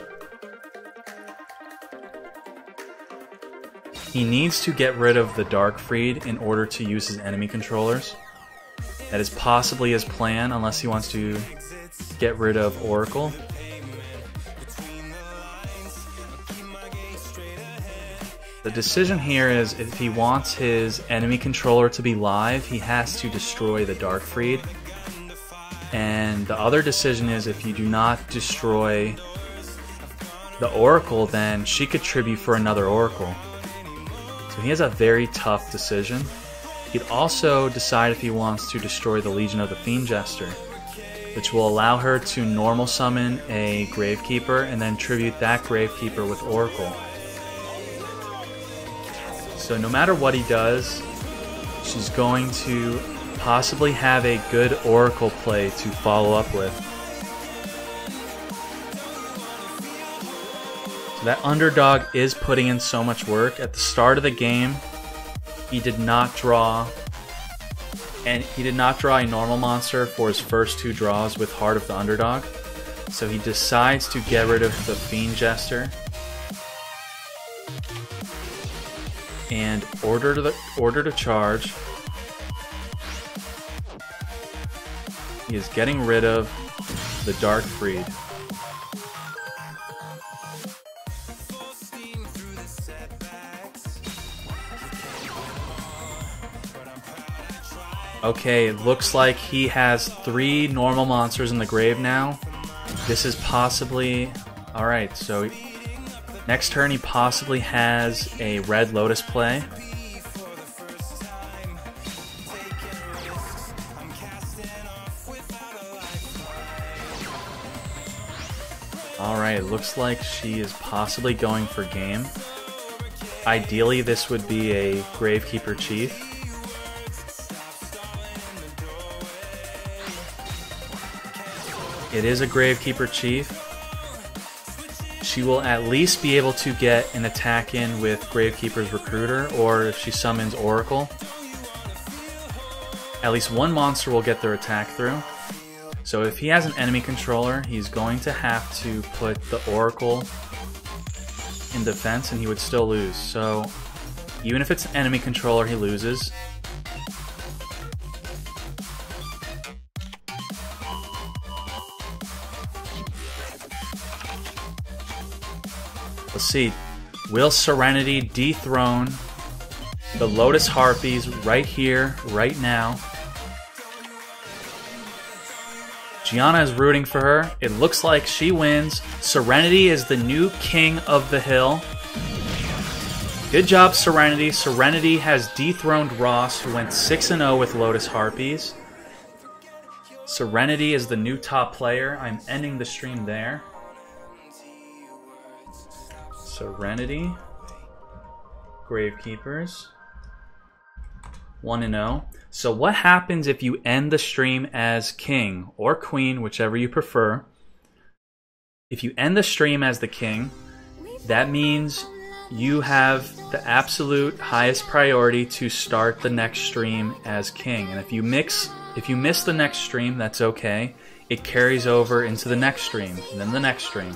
He needs to get rid of the Darkfried in order to use his enemy controllers. That is possibly his plan, unless he wants to get rid of Oracle. The decision here is if he wants his enemy controller to be live, he has to destroy the Darkfried. And the other decision is if you do not destroy the Oracle, then she could tribute for another Oracle. So he has a very tough decision. He could also decide if he wants to destroy the Legion of the Fiend Jester, which will allow her to normal summon a Gravekeeper and then tribute that Gravekeeper with Oracle. So no matter what he does, she's going to possibly have a good Oracle play to follow up with. So that Underdog is putting in so much work. At the start of the game, he did not draw a normal monster for his first 2 draws with Heart of the Underdog. So he decides to get rid of the Fiend Jester and order to charge. He is getting rid of the Dark Freed. Okay, it looks like he has 3 normal monsters in the grave now. This is possibly... Alright, so next turn he possibly has a Red Lotus play. Alright, it looks like she is possibly going for game. Ideally, this would be a Gravekeeper Chief. It is a Gravekeeper Chief. She will at least be able to get an attack in with Gravekeeper's Recruiter, or if she summons Oracle. At least one monster will get their attack through. So if he has an enemy controller, he's going to have to put the Oracle in defense and he would still lose. So even if it's an enemy controller, he loses. Let's see. Will Serenity dethrone the Lotus Harpies right here, right now? Gianna is rooting for her. It looks like she wins. Serenity is the new king of the hill. Good job, Serenity. Serenity has dethroned Ross, who went 6-0 with Lotus Harpies. Serenity is the new top player. I'm ending the stream there. Serenity. Gravekeepers. 1-0. So what happens if you end the stream as king or queen, whichever you prefer? If you end the stream as the king, that means you have the absolute highest priority to start the next stream as king. And if you miss the next stream, that's okay. It carries over into the next stream and then the next stream.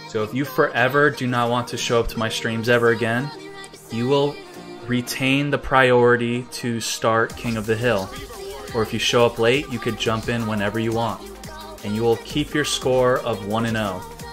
So if you forever do not want to show up to my streams ever again, you will retain the priority to start King of the Hill. Or if you show up late, you could jump in whenever you want. And you will keep your score of 1-0.